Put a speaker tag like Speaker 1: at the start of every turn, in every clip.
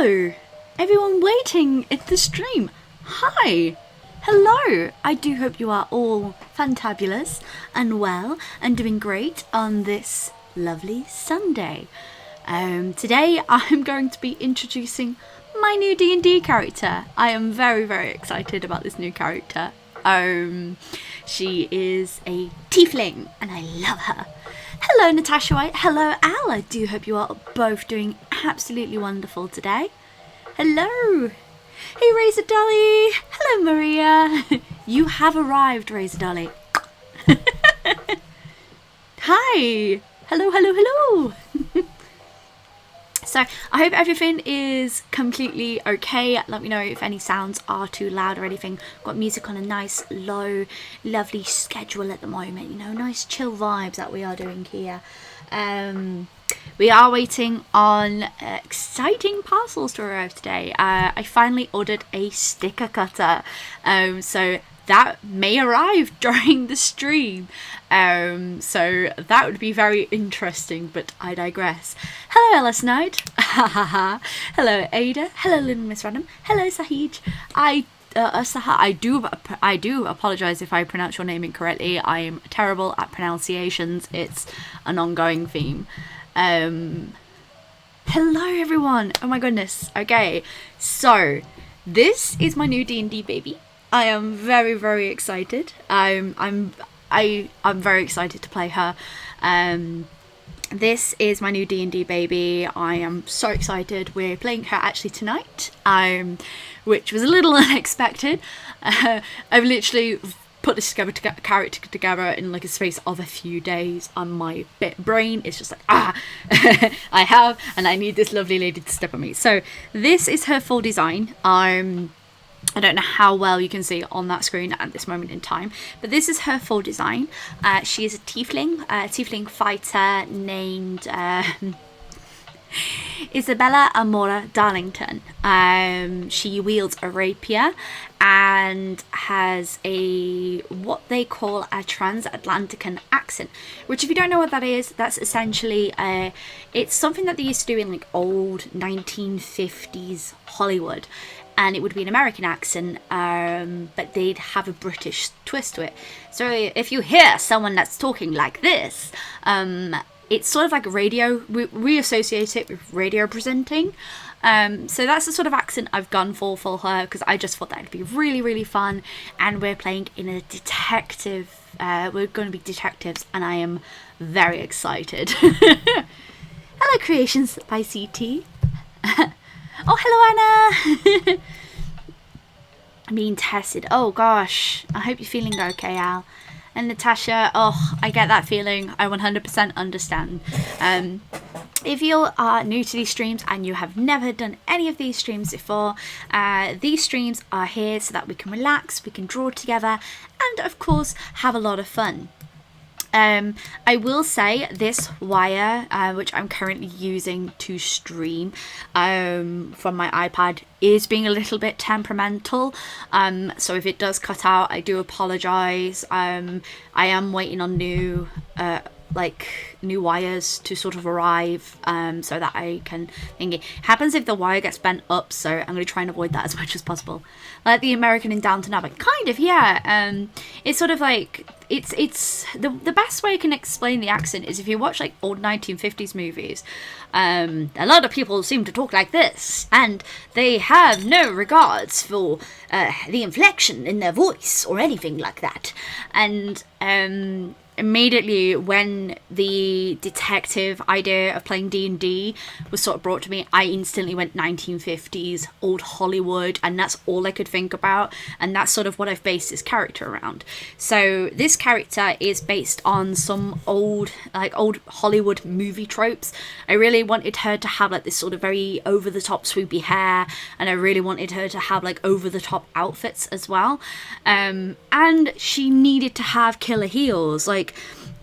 Speaker 1: Hello, everyone waiting at the stream. Hi, hello. I do hope you are all fantabulous and well and doing great on this lovely Sunday. Today I'm going to be introducing my new D&D character. I am very, very excited about this new character. She is a tiefling and I love her. Hello Natasha White, hello Al, I do hope you are both doing absolutely wonderful today. Hello! Hey Razor Dolly! Hello Maria! You have arrived, Razor Dolly. Hi! Hello, hello, hello! So, I hope everything is completely okay. Let me know if any sounds are too loud or anything. Got music on a nice, low, lovely schedule at the moment. You know, nice chill vibes that we are doing here. We are waiting on exciting parcels to arrive today. I finally ordered a sticker cutter. So that may arrive during the stream. So that would be very interesting, but I digress. Hello Ellis Knight. Hello Ada. Hello Little Miss Random. Hello Sahij. I do apologize if I pronounce your name incorrectly. I am terrible at pronunciations. It's an ongoing theme. Hello everyone. Oh my goodness. Okay, so this is my new D&D baby. I am very, very excited. I'm very excited to play her. This is my new D&D baby. I am so excited. We're playing her actually tonight, which was a little unexpected. I've literally put this character together in like a space of a few days, and my brain is just like, I have, and I need this lovely lady to step on me. So this is her full design. I don't know how well you can see on that screen at this moment in time, but this is her full design. She is a tiefling fighter named Isabella Amora Darlington. She wields a rapier and has what they call a transatlantican accent, which, if you don't know what that is, that's essentially it's something that they used to do in like old 1950s Hollywood. And it would be an American accent, but they'd have a British twist to it. So if you hear someone that's talking like this, it's sort of like radio. We associate it with radio presenting. So that's the sort of accent I've gone for her, because I just thought that would be really, really fun. And we're playing in a detective. We're going to be detectives, and I am very excited. Hello, Creations by CT. Oh, hello, Anna! I'm being tested. Oh, gosh. I hope you're feeling okay, Al. And Natasha, oh, I get that feeling. I 100% understand. If you are new to these streams and you have never done any of these streams before, these streams are here so that we can relax, we can draw together, and, of course, have a lot of fun. I will say this wire, which I'm currently using to stream from my iPad, is being a little bit temperamental. So if it does cut out, I do apologise. I am waiting on new wires to sort of arrive, so that I can think. It happens if the wire gets bent up, so I'm going to try and avoid that as much as possible. Like the American in Downton Abbey, kind of, yeah. It's sort of like it's the best way I can explain the accent is if you watch like old 1950s movies. A lot of people seem to talk like this, and they have no regards for the inflection in their voice or anything like that. And immediately when the detective idea of playing D&D was sort of brought to me, I instantly went 1950s, old Hollywood, and that's all I could think about, and that's sort of what I've based this character around. So this character is based on some old Hollywood movie tropes. I really wanted her to have like this sort of very over-the-top swoopy hair, and I really wanted her to have like over-the-top outfits as well. And she needed to have killer heels. Like,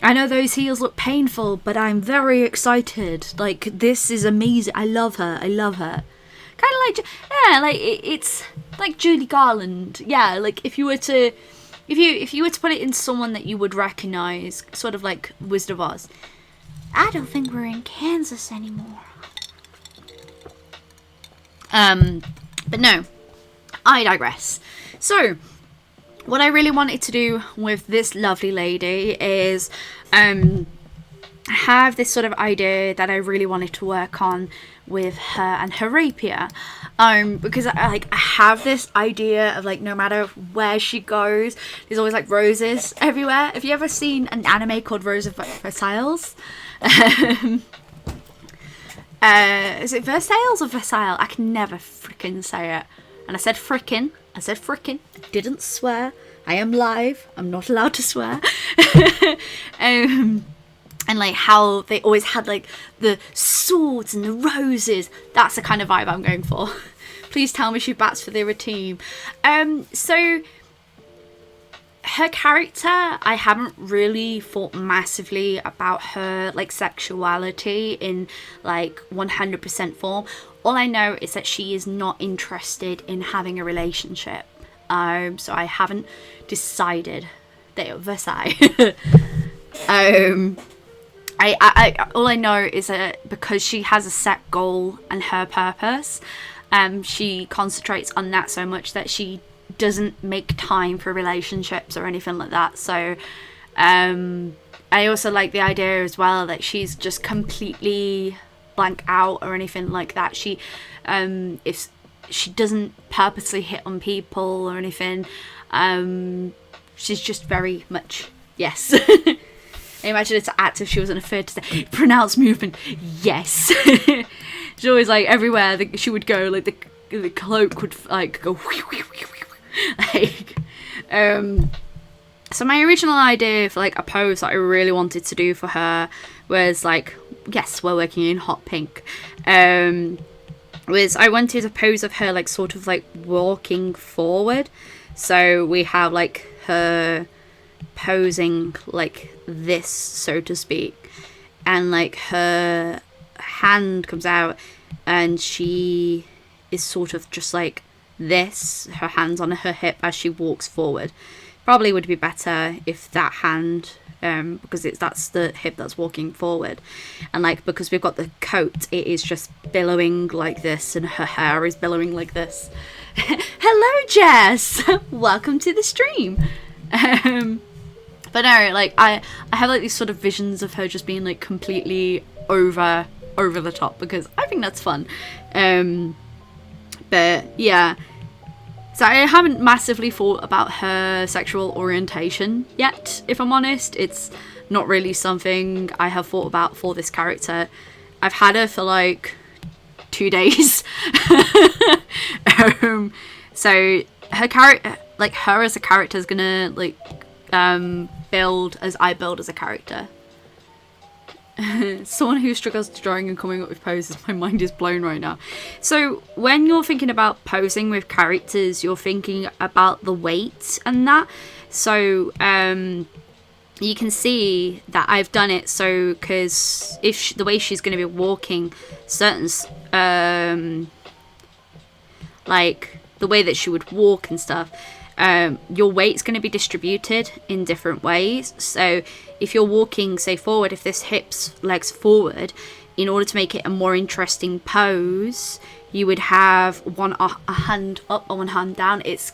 Speaker 1: I know those heels look painful, but I'm very excited. Like, this is amazing. I love her. Kind of like, yeah, like it's like Judy Garland. Yeah, like if you were to put it in someone that you would recognize, sort of like Wizard of Oz. I don't think we're in Kansas anymore. But no, I digress. So what I really wanted to do with this lovely lady is have this sort of idea that I really wanted to work on with her and her rapier, because I have this idea of like, no matter where she goes, there's always like roses everywhere. Have you ever seen an anime called Rose of Versailles? Is it Versailles or Versailles? I can never frickin' say it. And I said frickin'. I didn't swear. I am live. I'm not allowed to swear. And like how they always had like the swords and the roses. That's the kind of vibe I'm going for. Please tell me she bats for the other team. So her character, I haven't really thought massively about her like sexuality in like 100% form. All I know is that she is not interested in having a relationship. So I haven't decided. Versailles. All I know is that because she has a set goal and her purpose, she concentrates on that so much that she doesn't make time for relationships or anything like that. So I also like the idea as well that she's just completely blank out or anything like that. She if she doesn't purposely hit on people or anything, she's just very much yes. I imagine it's act if she wasn't afraid to say pronounced movement yes. She's always like everywhere that she would go, like the cloak would like go like so my original idea for like a pose that I really wanted to do for her was like, yes, we're working in hot pink, was I wanted a pose of her like sort of like walking forward. So we have like her posing like this, so to speak, and like her hand comes out and she is sort of just like this, her hands on her hip as she walks forward. Probably would be better if that hand, because that's the hip that's walking forward, and like because we've got the coat, it is just billowing like this and her hair is billowing like this. Hello Jess, welcome to the stream. But no, like I have like these sort of visions of her just being like completely over the top, because I think that's fun. But yeah, so I haven't massively thought about her sexual orientation yet, if I'm honest. It's not really something I have thought about for this character. I've had her for like 2 days. So her character, like her as a character, is gonna like build as I build as a character. Someone who struggles to drawing and coming up with poses, my mind is blown right now. So when you're thinking about posing with characters, you're thinking about the weight and that. So you can see that I've done it so, because if the way she's going to be walking, certain like the way that she would walk and stuff, your weight's going to be distributed in different ways. So if you're walking, say, forward, if this hips legs forward, in order to make it a more interesting pose, you would have a hand up or one hand down. It's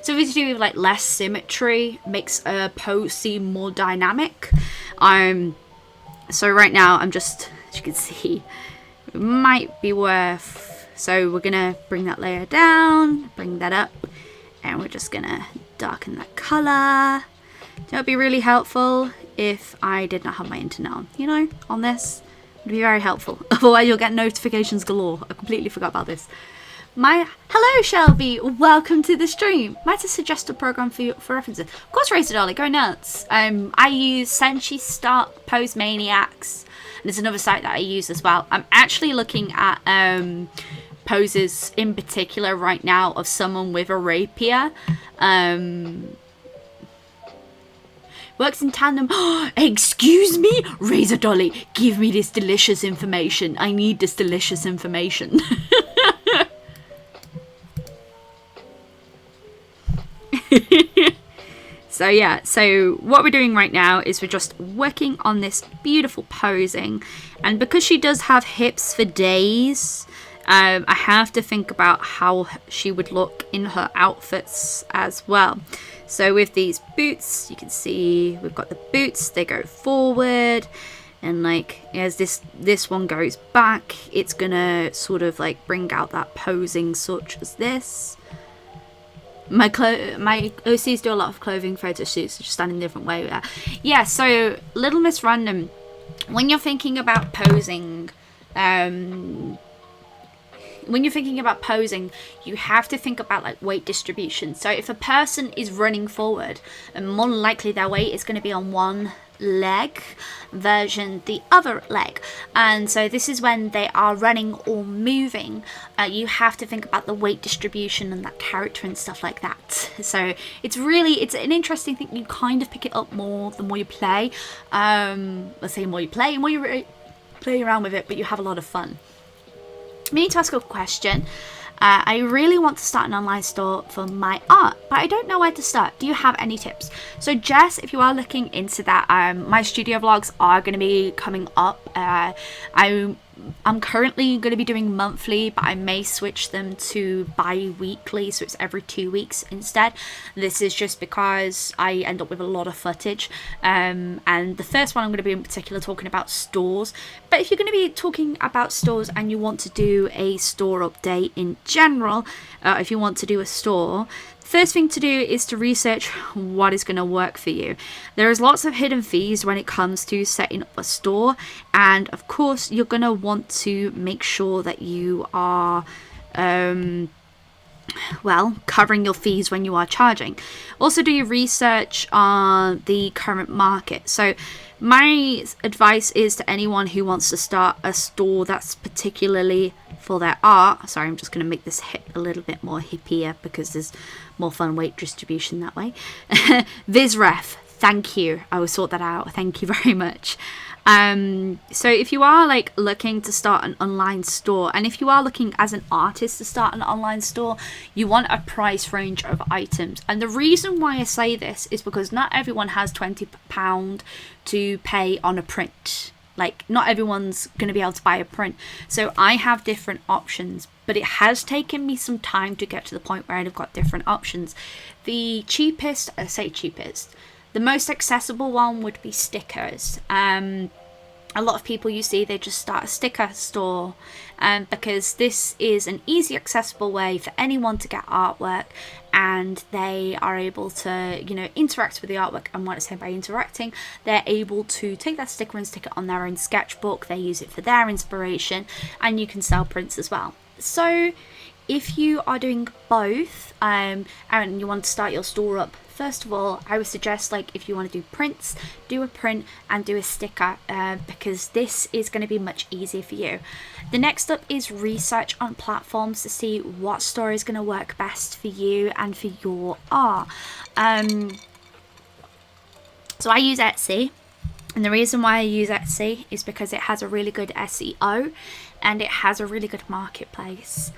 Speaker 1: so if you do with like less symmetry, makes a pose seem more dynamic. So right now I'm just, as you can see, it might be worth, so we're gonna bring that layer down, bring that up, and we're just gonna darken that color. That would be really helpful if I did not have my internet on, you know, on this. It would be very helpful. Otherwise you'll get notifications galore. I completely forgot about this. Hello Shelby, welcome to the stream. Might I suggest a program for references? Of course, Razor Dolly, go nuts. I use Senshi Start Pose Maniacs. And there's another site that I use as well. I'm actually looking at poses in particular right now of someone with a rapier. Works in tandem. Excuse me, Razor Dolly, give me this delicious information. I need this delicious information. So yeah, so what we're doing right now is we're just working on this beautiful posing, and because she does have hips for days, I have to think about how she would look in her outfits as well. So with these boots, you can see we've got the boots, they go forward, and like as this one goes back, it's gonna sort of like bring out that posing such as this. My OCs do a lot of clothing photo shoots, just stand in a different way with that. Yeah, so Little Miss Random, when you're thinking about posing, you have to think about like weight distribution. So if a person is running forward, and more than likely their weight is going to be on one leg version the other leg, and so this is when they are running or moving. You have to think about the weight distribution and that character and stuff like that. So it's an interesting thing. You kind of pick it up more the more you play. Let's say the more you play, the more you play around with it, but you have a lot of fun. I need to ask a question. I really want to start an online store for my art, but I don't know where to start. Do you have any tips? So Jess, if you are looking into that, my studio vlogs are going to be coming up. I'm currently going to be doing monthly, but I may switch them to bi-weekly, so it's every 2 weeks instead. This is just because I end up with a lot of footage, and the first one I'm going to be in particular talking about stores. But if you're going to be talking about stores and you want to do a store update in general, if you want to do a store, first thing to do is to research what is going to work for you. There is lots of hidden fees when it comes to setting up a store, and of course you're going to want to make sure that you are covering your fees when you are charging. Also do your research on the current market. So my advice is to anyone who wants to start a store that's particularly for their art. Sorry, I'm just going to make this hip a little bit more hippier because there's more fun weight distribution that way. VizRef, thank you. I will sort that out. Thank you very much. So if you are like looking to start an online store, and if you are looking as an artist to start an online store, you want a price range of items. And the reason why I say this is because not everyone has £20 to pay on a print. Like, not everyone's going to be able to buy a print. So I have different options, but it has taken me some time to get to the point where I've got different options. The cheapest, the most accessible one would be stickers. A lot of people, you see, they just start a sticker store, because this is an easy, accessible way for anyone to get artwork, and they are able to, interact with the artwork. And what I say by interacting, they're able to take that sticker and stick it on their own sketchbook. They use it for their inspiration, and you can sell prints as well. So if you are doing both, and you want to start your store up, first of all, I would suggest, like, if you want to do prints, do a print and do a sticker, because this is going to be much easier for you. The next up is research on platforms to see what store is going to work best for you and for your art. So I use Etsy, and the reason why I use Etsy is because it has a really good SEO and it has a really good marketplace.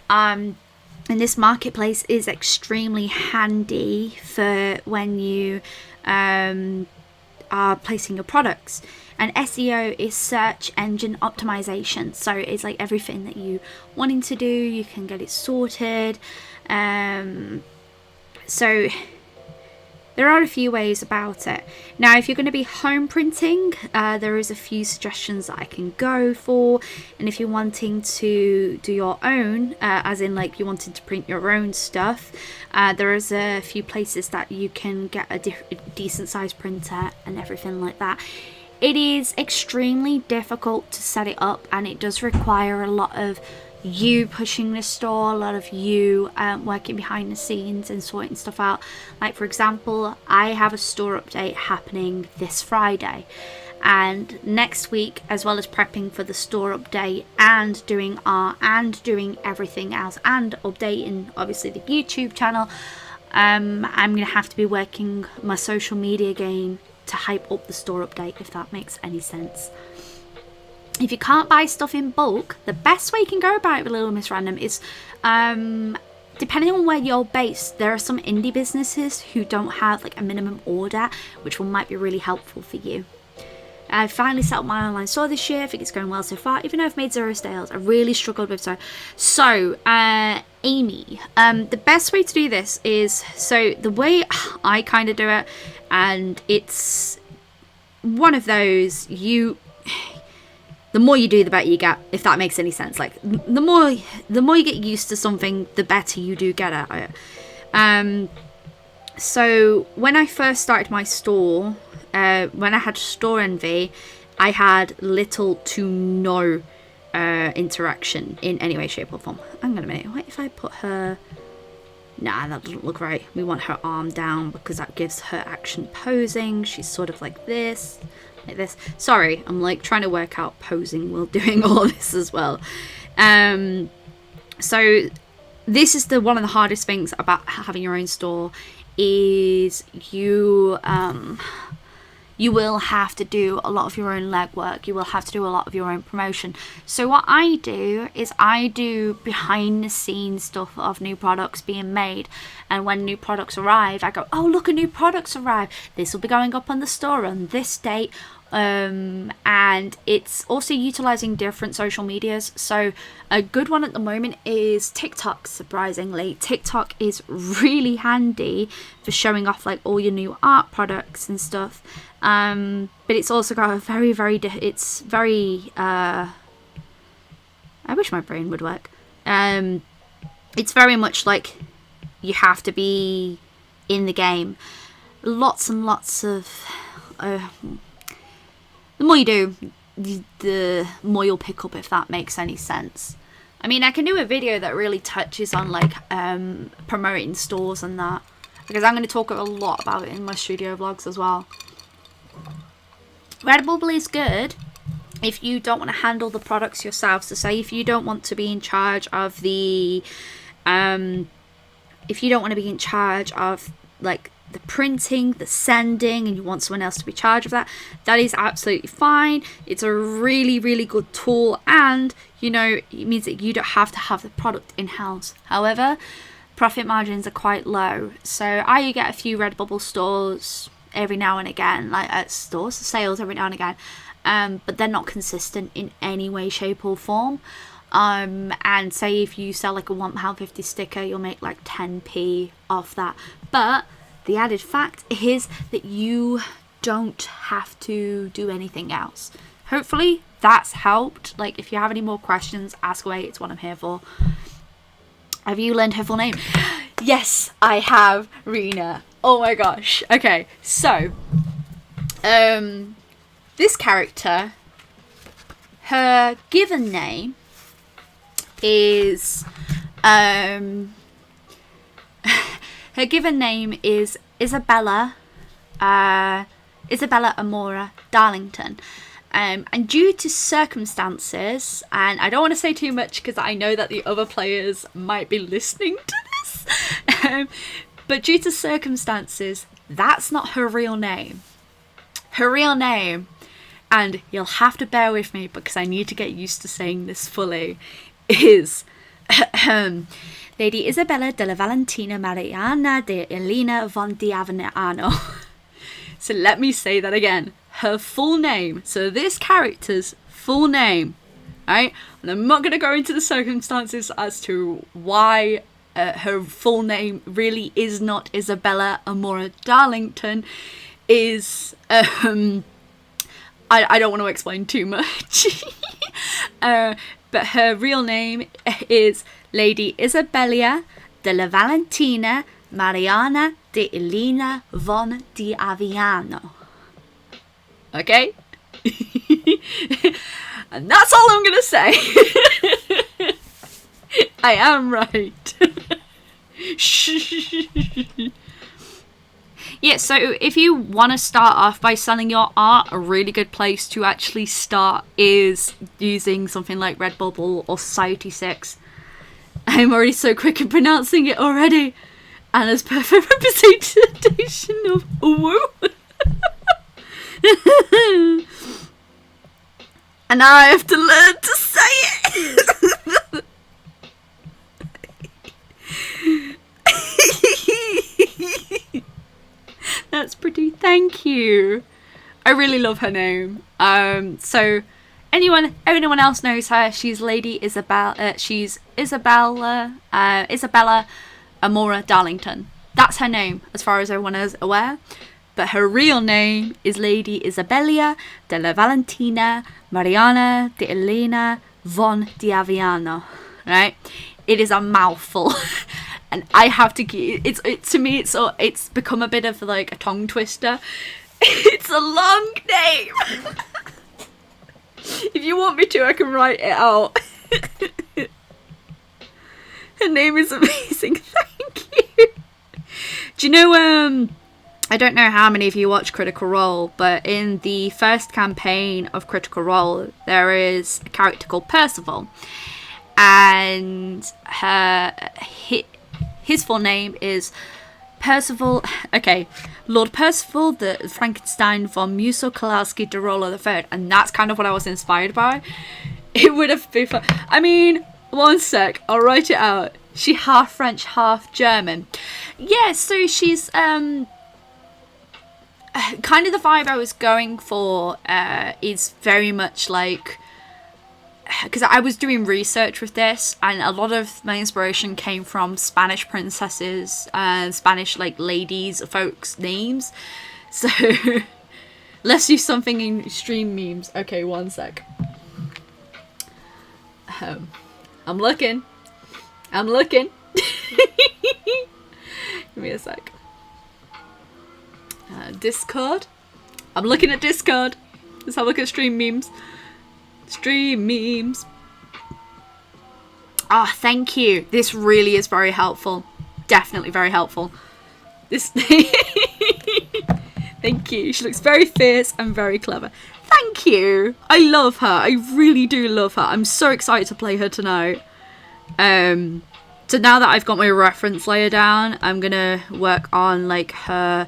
Speaker 1: And this marketplace is extremely handy for when you are placing your products. And SEO is search engine optimization. So it's like everything that you wanting to do, you can get it sorted. So there are a few ways about it. Now, if you're going to be home printing, there is a few suggestions that I can go for. And if you're wanting to do your own, as in like you wanted to print your own stuff, there is a few places that you can get a decent sized printer and everything like that. It is extremely difficult to set it up, and it does require a lot of you pushing the store, a lot of you working behind the scenes and sorting stuff out. Like, for example, I have a store update happening this Friday, and next week, as well as prepping for the store update and doing art and doing everything else and updating obviously the YouTube channel, I'm gonna have to be working my social media game to hype up the store update, if that makes any sense. If you can't buy stuff in bulk, the best way you can go about it with Little Miss Random is, depending on where you're based, there are some indie businesses who don't have like a minimum order, which might be really helpful for you. I finally set up my online store this year. I think it's going well so far, even though I've made 0 sales. I really struggled with so Amy, the best way to do this is, so the way I kind of do it, and it's one of those, the more you do, the better you get, if that makes any sense. Like, the more you get used to something, the better you do get at it. So when I first started my store, when I had store envy, I had little to no interaction in any way, shape or form. Hang on a minute, what if I put her... Nah, that doesn't look right. We want her arm down because that gives her action posing. She's sort of like this. Like this. Sorry, I'm like trying to work out posing while doing all of this as well. So this is one of the hardest things about having your own store, is you will have to do a lot of your own legwork. You will have to do a lot of your own promotion. So what I do is I do behind the scenes stuff of new products being made. And when new products arrive, I go, oh, look, a new product's arrived. This will be going up on the store on this date. And it's also utilizing different social medias. So a good one at the moment is TikTok. Surprisingly, TikTok is really handy for showing off like all your new art products and stuff. But it's also got a very I wish my brain would work. It's very much like you have to be in the game. Lots and lots of the more you do, the more you'll pick up, if that makes any sense. I mean, I can do a video that really touches on like promoting stores and that, because I'm going to talk a lot about it in my studio vlogs as well. Redbubble is good if you don't want to handle the products yourself. So say if you don't want to be in charge of the like the printing, the sending, and you want someone else to be in charge of that, that is absolutely fine. It's a really, really good tool, and you know, it means that you don't have to have the product in-house. However, profit margins are quite low, so I get a few Redbubble stores every now and again, like at sales every now and again, but they're not consistent in any way, shape or form. And say if you sell like a £1.50 sticker, you'll make like 10p off that. But the added fact is that you don't have to do anything else. Hopefully that's helped. Like, if you have any more questions, ask away. It's what I'm here for. Have you learned her full name? Yes, I have, Rena. Oh my gosh. Okay, so this character, her given name is Isabella Amora Darlington. And due to circumstances, and I don't want to say too much because I know that the other players might be listening to this, but due to circumstances, that's not her real name. Her real name, and you'll have to bear with me because I need to get used to saying this fully, is Lady Isabella della Valentina Mariana de Elena von Diaviano. So let me say that again. Her full name. So this character's full name. Right? And I'm not going to go into the circumstances as to why her full name really is not Isabella Amora Darlington. Is I don't want to explain too much. But her real name is Lady Isabella della Valentina Mariana de Elena von Diaviano. Okay? And that's all I'm going to say. I am right. Yeah, so if you want to start off by selling your art, a really good place to actually start is using something like Redbubble or Society6. I'm already so quick in pronouncing it already. And as perfect representation of woo. And now I have to learn to say it. That's pretty. Thank you. I really love her name. So anyone else knows her, she's Lady Isabel. She's Isabella Amora Darlington. That's her name, as far as everyone is aware. But her real name is Lady Isabella della Valentina Mariana de Elena von Diaviano. Right? It is a mouthful. And I have to to me it's become a bit of like a tongue twister. It's a long name. If you want me to, I can write it out. Her name is amazing. Thank you. Do you know, I don't know how many of you watch Critical Role, but in the first campaign of Critical Role, there is a character called Percival. And his full name is Percival, Lord Percival the Frankenstein von Musso-Kowalski de Rollo III, and that's kind of what I was inspired by. It would have been fun. I mean, one sec, I'll write it out. She half French, half German. Yeah, so she's kind of the vibe I was going for is very much like, because I was doing research with this, and a lot of my inspiration came from Spanish princesses and Spanish like ladies, folks' names. So let's do something in extreme memes. Okay, one sec. I'm looking. Give me a sec. Discord. I'm looking at Discord. Let's have a look at stream memes. Stream memes. Ah, oh, thank you. This really is very helpful. Definitely very helpful. This Thank you. She looks very fierce and very clever. Thank you. I love her. I really do love her. I'm so excited to play her tonight. So now that I've got my reference layer down, I'm gonna work on like her,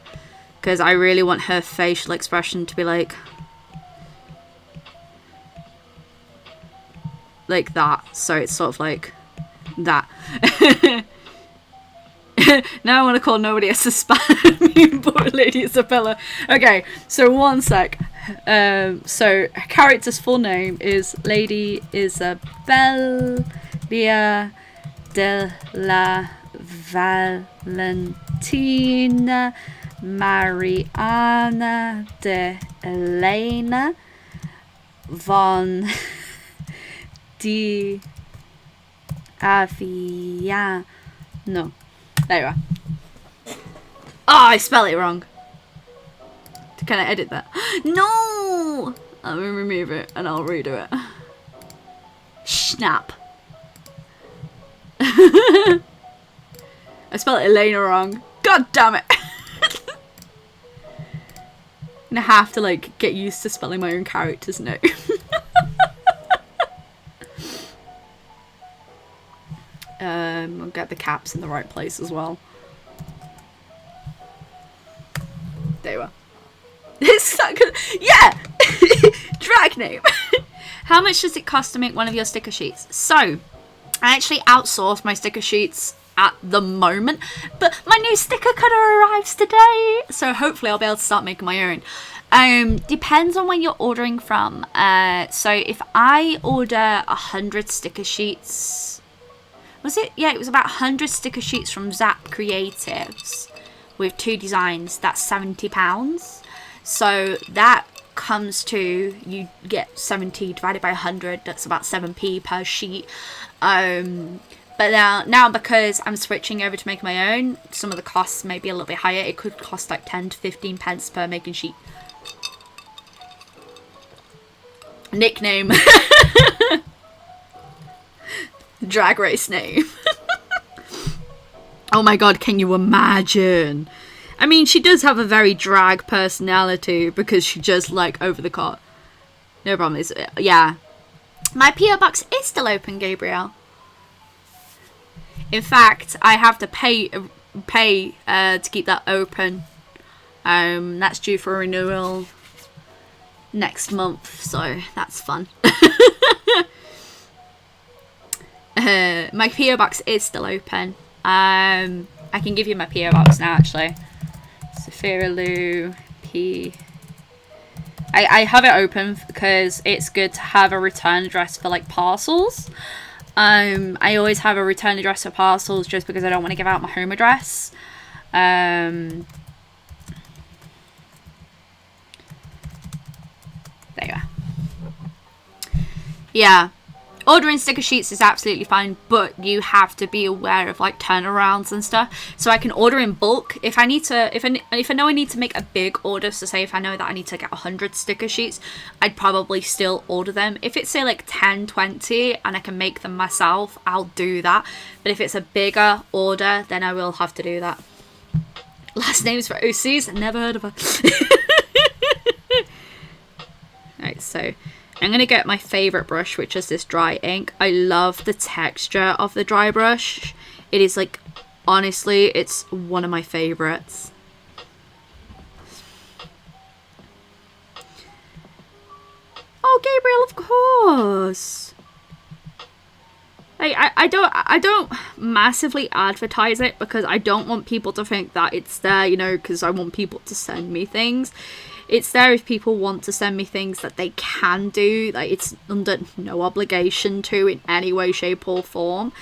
Speaker 1: because I really want her facial expression to be like that. So it's sort of like that. Now I want to call nobody else a spam but Lady Isabella. Okay, so one sec. So her character's full name is Lady Isabella de la Valentina Mariana de Elena von Diaviano. There you are. Oh, I spell it wrong. Can I edit that? No! Let me remove it and I'll redo it. Snap. I spelled Elena wrong. God damn it. I'm gonna have to like get used to spelling my own character's name. I'll get the caps in the right place as well. There you are. Yeah! Drag name. How much does it cost to make one of your sticker sheets? So, I actually outsource my sticker sheets at the moment, but my new sticker cutter arrives today, so hopefully I'll be able to start making my own. Depends on where you're ordering from. So if I order 100 sticker sheets, it was about 100 sticker sheets from Zap Creatives with 2 designs, that's £70. So that comes to, you get 70 divided by 100, that's about 7p per sheet. But now because I'm switching over to make my own, some of the costs may be a little bit higher. It could cost like 10 to 15 pence per making sheet. Nickname. Drag race name. Oh my god, can you imagine? I mean, she does have a very drag personality because she just like over the cot. No problem. Yeah. My P.O. box is still open, Gabriel. In fact, I have to pay to keep that open. That's due for renewal next month, so that's fun. My P.O. box is still open. I can give you my P.O. box now, actually. Sophiralou, P. I have it open because it's good to have a return address for like parcels. I always have a return address for parcels just because I don't want to give out my home address. There you are. Yeah, ordering sticker sheets is absolutely fine, but you have to be aware of like turnarounds and stuff. So I can order in bulk if I need to. If I know I need to make a big order, so say if I know that I need to get 100 sticker sheets, I'd probably still order them. If it's say like 10, 20 and I can make them myself, I'll do that. But if it's a bigger order, then I will have to do that. Last names for OCs, never heard of her. Right, so I'm going to get my favourite brush, which is this dry ink. I love the texture of the dry brush. It is like, honestly, it's one of my favourites. Oh, Gabriel, of course. I don't massively advertise it because I don't want people to think that it's there, you know, because I want people to send me things. It's there if people want to send me things that they can do. Like, it's under no obligation to in any way, shape or form.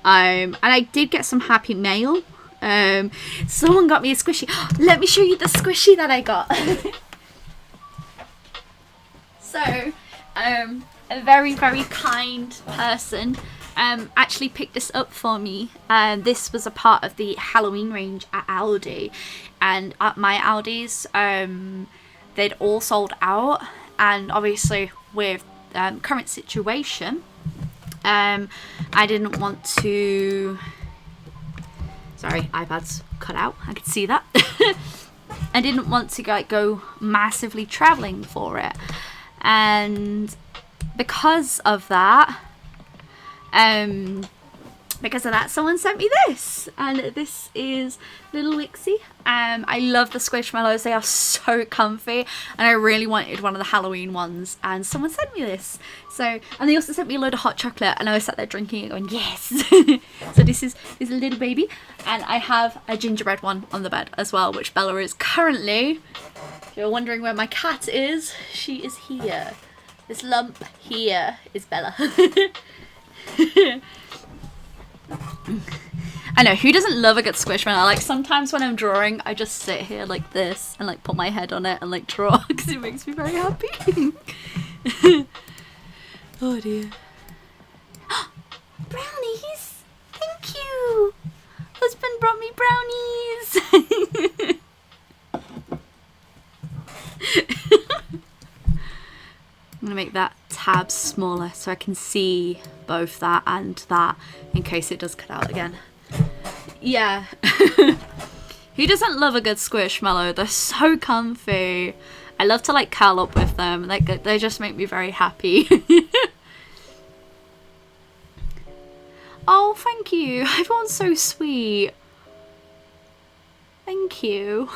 Speaker 1: And I did get some happy mail. Someone got me a squishy. Let me show you the squishy that I got. So, a very, very kind person actually picked this up for me. This was a part of the Halloween range at Aldi. And at my Aldi's, they'd all sold out, and obviously with current situation, I didn't want to, sorry, iPad's cut out, I could see that. I didn't want to go massively traveling for it, and because of that, someone sent me this, and this is Little Wixie. I love the Squishmallows, they are so comfy, and I really wanted one of the Halloween ones, and someone sent me this. So, and they also sent me a load of hot chocolate, and I was sat there drinking it going, yes. So this is a little baby, and I have a gingerbread one on the bed as well, which Bella is currently, if you're wondering where my cat is, she is here. This lump here is Bella. I know, who doesn't love a good squishmallow? Like, sometimes when I'm drawing, I just sit here like this and like put my head on it and like draw because it makes me very happy. Oh dear. Brownies! Thank you! Husband brought me brownies! I'm gonna make that tab smaller so I can see both that and that in case it does cut out again. Yeah. Who doesn't love a good squishmallow? They're so comfy. I love to like curl up with them. Like, they just make me very happy. Oh, thank you. Everyone's so sweet. Thank you.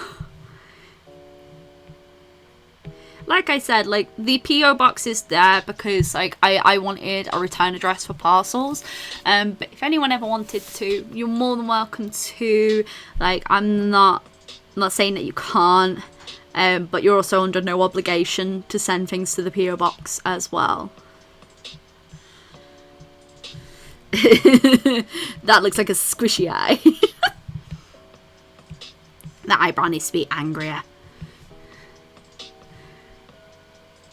Speaker 1: Like I said, like, the P.O. box is there because, like, I wanted a return address for parcels. But if anyone ever wanted to, you're more than welcome to. Like, I'm not saying that you can't, but you're also under no obligation to send things to the P.O. box as well. That looks like a squishy eye. That eyebrow needs to be angrier.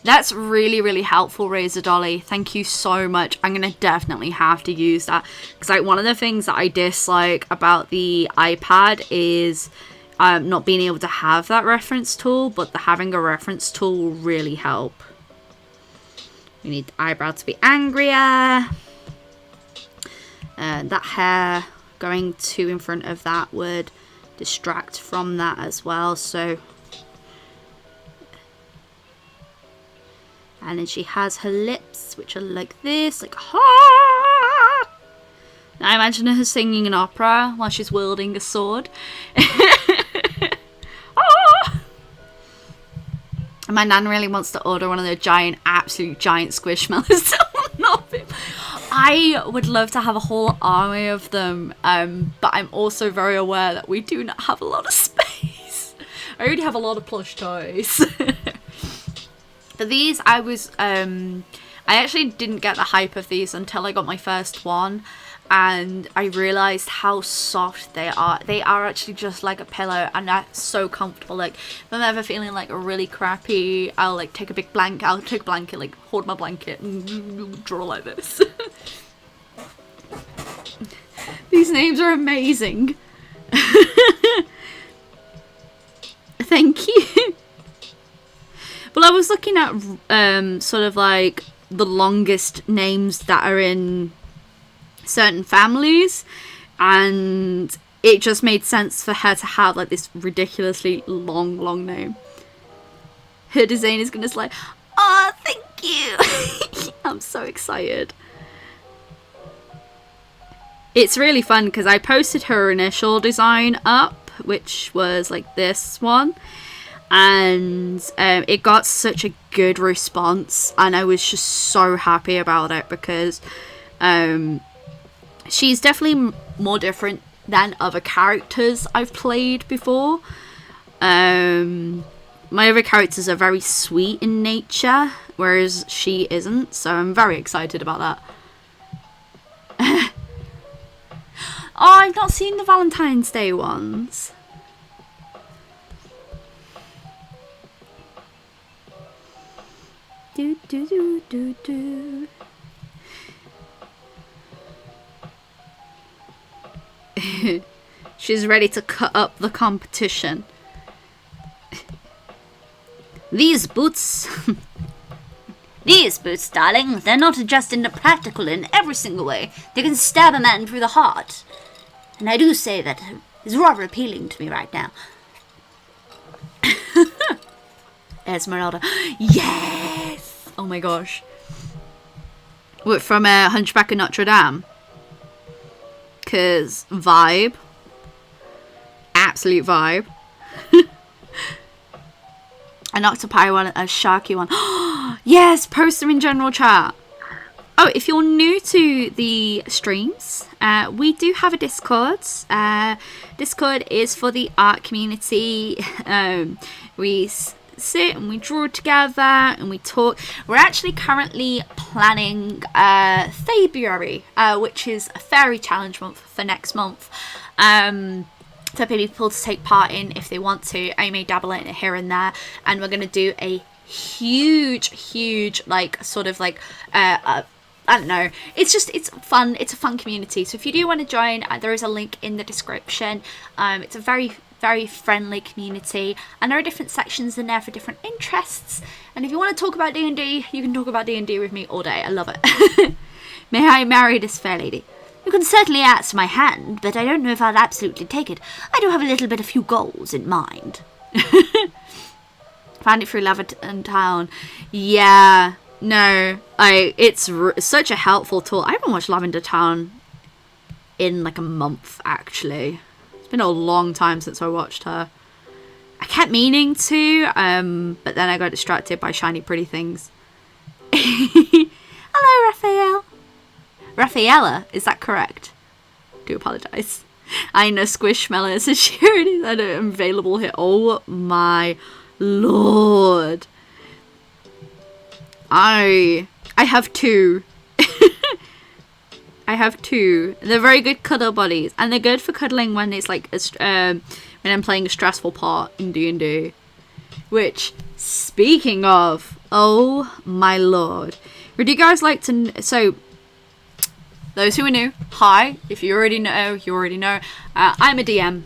Speaker 1: That's really, really helpful, Razor Dolly. Thank you so much. I'm going to definitely have to use that. Because like, one of the things that I dislike about the iPad is not being able to have that reference tool. But having a reference tool will really help. We need the eyebrow to be angrier. That hair going too in front of that would distract from that as well. So... And then she has her lips, which are like this, like, ha! Now I imagine her singing an opera while she's wielding a sword. Ah! My nan really wants to order one of the giant, absolute giant squishmallows. I would love to have a whole army of them, but I'm also very aware that we do not have a lot of space. I already have a lot of plush toys. But these, I actually didn't get the hype of these until I got my first one, and I realized how soft they are. They are actually just like a pillow, and they're so comfortable. Like, if I'm ever feeling like really crappy, I'll like take a blanket, like hold my blanket and draw like this. These names are amazing. Thank you. Well, I was looking at sort of like the longest names that are in certain families, and it just made sense for her to have like this ridiculously long name. Her design is gonna like, oh, thank you. I'm so excited. It's really fun because I posted her initial design up, which was like this one, and it got such a good response, and I was just so happy about it because she's definitely more different than other characters I've played before. My other characters are very sweet in nature, whereas she isn't, so I'm very excited about that. Oh, I've not seen the Valentine's Day ones. Do do do do do. She's ready to cut up the competition. These boots, darling, they're not just practical in every single way. They can stab a man through the heart. And I do say that is rather appealing to me right now. Esmeralda. Yes! Oh my gosh. What, from Hunchback of Notre Dame? Because vibe. Absolute vibe. An octopi one, a sharky one. Yes, post them in general chat. Oh, if you're new to the streams, we do have a Discord. Discord is for the art community. We sit and we draw together and we talk. We're actually currently planning February, which is a fairy challenge month for next month. For people to take part in if they want to. I may dabble in it here and there, and we're going to do a huge like sort of like I don't know, it's fun. It's a fun community, so if you do want to join, there is a link in the description. It's a very friendly community, and there are different sections in there for different interests, and if you want to talk about D&D, you can talk about D&D with me all day. I love it. May I marry this fair lady? You can certainly ask my hand, but I don't know if I'll absolutely take it. I do have a few goals in mind. Found it through Lavender Town. Yeah, no, it's such a helpful tool. I haven't watched Lavender Town in like a month, actually. It's been a long time since I watched her. I kept meaning to, but then I got distracted by shiny pretty things. Hello, Raphael. Raffaella, is that correct? Do apologise. I know Squishmallow says she already said it available here. Oh my lord. I have two. I have two. They're very good cuddle buddies, and they're good for cuddling when it's like when I'm playing a stressful part in D&D. Which, speaking of, oh my lord, would you guys like to? So, those who are new, hi. If you already know, you already know. I'm a DM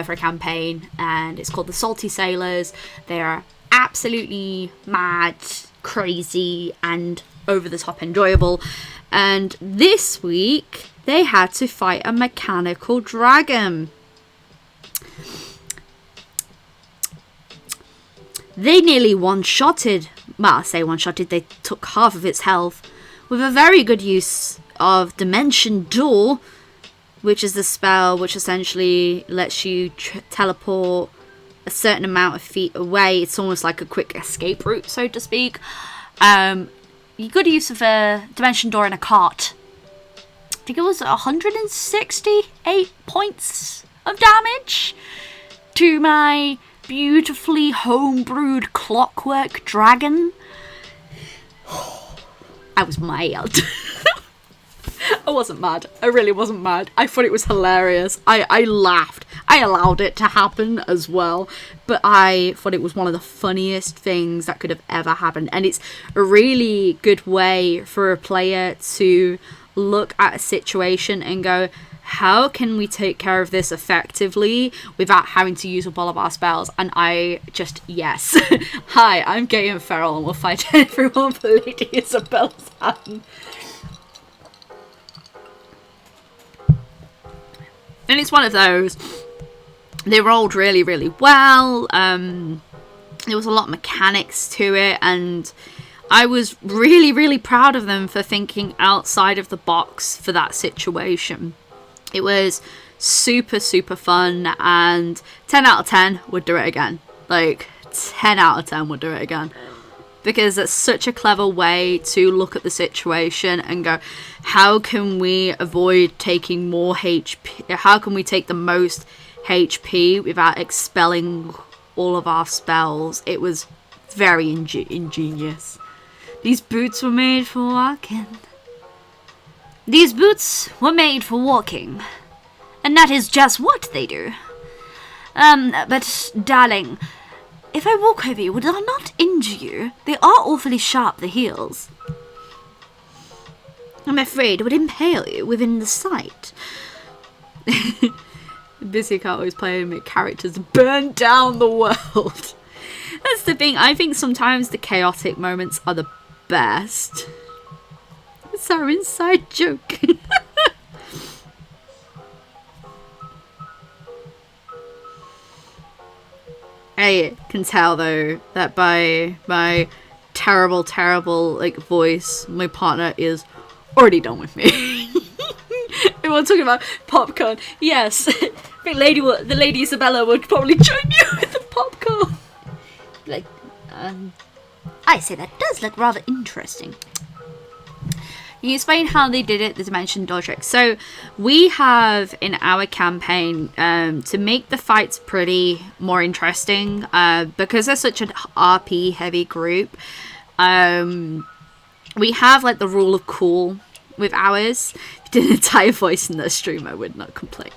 Speaker 1: for a campaign, and it's called the Salty Sailors. They are absolutely mad, crazy, and over the top enjoyable. And this week, they had to fight a mechanical dragon. They nearly one-shotted. Well, I say one-shotted. They took half of its health with a very good use of Dimension Door, which is the spell which essentially lets you teleport a certain amount of feet away. It's almost like a quick escape route, so to speak. Good use of a Dimension Door in a cart. I think it was 168 points of damage to my beautifully homebrewed clockwork dragon. I was mad. I wasn't mad. I really wasn't mad. I thought it was hilarious. I laughed. I allowed it to happen as well. But I thought it was one of the funniest things that could have ever happened. And it's a really good way for a player to look at a situation and go, how can we take care of this effectively without having to use up all of our spells? And I just, yes. Hi, I'm Gay and Feral and we'll fight everyone for Lady Isabella's hand. And it's one of those, they rolled really, really well. There was a lot of mechanics to it, and I was really, really proud of them for thinking outside of the box for that situation. It was super, super fun, and 10 out of 10 would do it again. Like, 10 out of 10 would do it again. Because it's such a clever way to look at the situation and go, how can we avoid taking more HP? How can we take the most HP without expelling all of our spells? It was very ingenious. These boots were made for walking. These boots were made for walking. And that is just what they do. But, darling, if I walk over you, would I not injure you? They are awfully sharp, the heels. I'm afraid it would impale you within the sight. Busy can't always play and make characters burn down the world. That's the thing. I think sometimes the chaotic moments are the best. It's our inside joke. I can tell though that by my terrible, like voice, my partner is already done with me. We were talking about popcorn. Yes, I think the Lady Isabella would probably join you with the popcorn. Like, I say that does look rather interesting. You explain how they did it, the Dimension Door trick. So we have in our campaign, to make the fights pretty more interesting, because they're such an RP heavy group, we have like the rule of cool with ours. If you did an entire voice in the stream, I would not complain.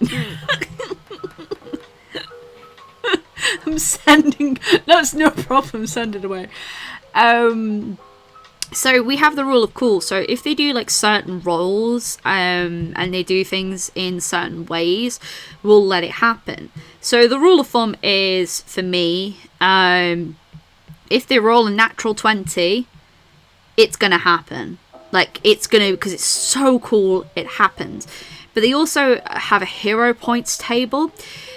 Speaker 1: I'm sending, no, it's no problem, send it away. So we have the rule of cool. So if they do like certain roles, and they do things in certain ways, we'll let it happen. So the rule of thumb is, for me, if they roll a natural 20, it's gonna happen. Like, it's gonna, because it's so cool, it happens. But they also have a hero points table.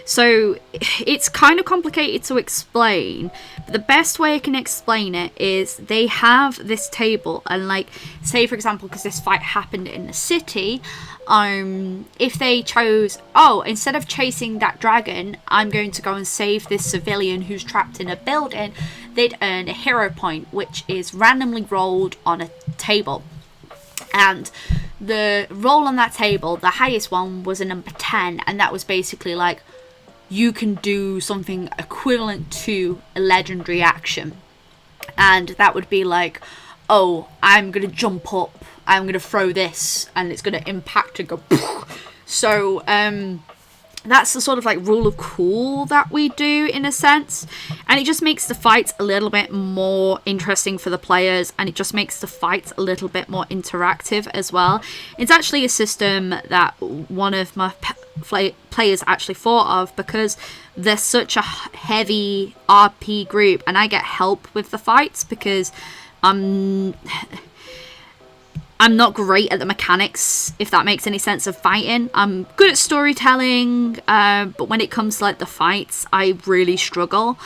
Speaker 1: So it's kind of complicated to explain, but the best way I can explain it is they have this table, and like, say for example, because this fight happened in the city, if they chose, oh, instead of chasing that dragon, I'm going to go and save this civilian who's trapped in a building, they'd earn a hero point, which is randomly rolled on a table. And the roll on that table, the highest one was a number 10, and that was basically like, you can do something equivalent to a legendary action. And that would be like, oh, I'm going to jump up, I'm going to throw this, and it's going to impact and go poof. So, that's the sort of like rule of cool that we do in a sense. And it just makes the fights a little bit more interesting for the players, and it just makes the fights a little bit more interactive as well. It's actually a system that one of my players actually thought of, because they're such a heavy RP group, and I get help with the fights because I'm not great at the mechanics, if that makes any sense, of fighting. I'm good at storytelling, but when it comes to like the fights, I really struggle.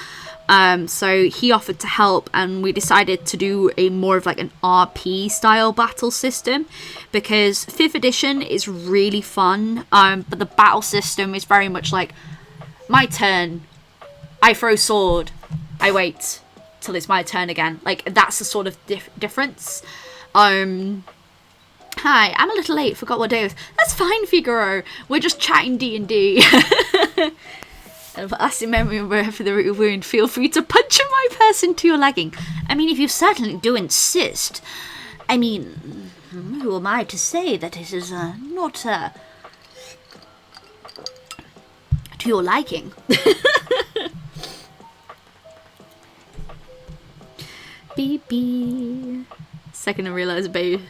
Speaker 1: So he offered to help, and we decided to do a more of like an RP style battle system, because 5th edition is really fun, but the battle system is very much like, my turn, I throw sword, I wait till it's my turn again. Like, that's the sort of difference. Hi, I'm a little late, forgot what day it was. That's fine, Figaro. We're just chatting D&D. And for us in memory and wherever the root wound, feel free to puncture my person to your legging. I mean, if you certainly do insist. I mean, who am I to say that it is not to your liking? Baby. Second I realised, baby.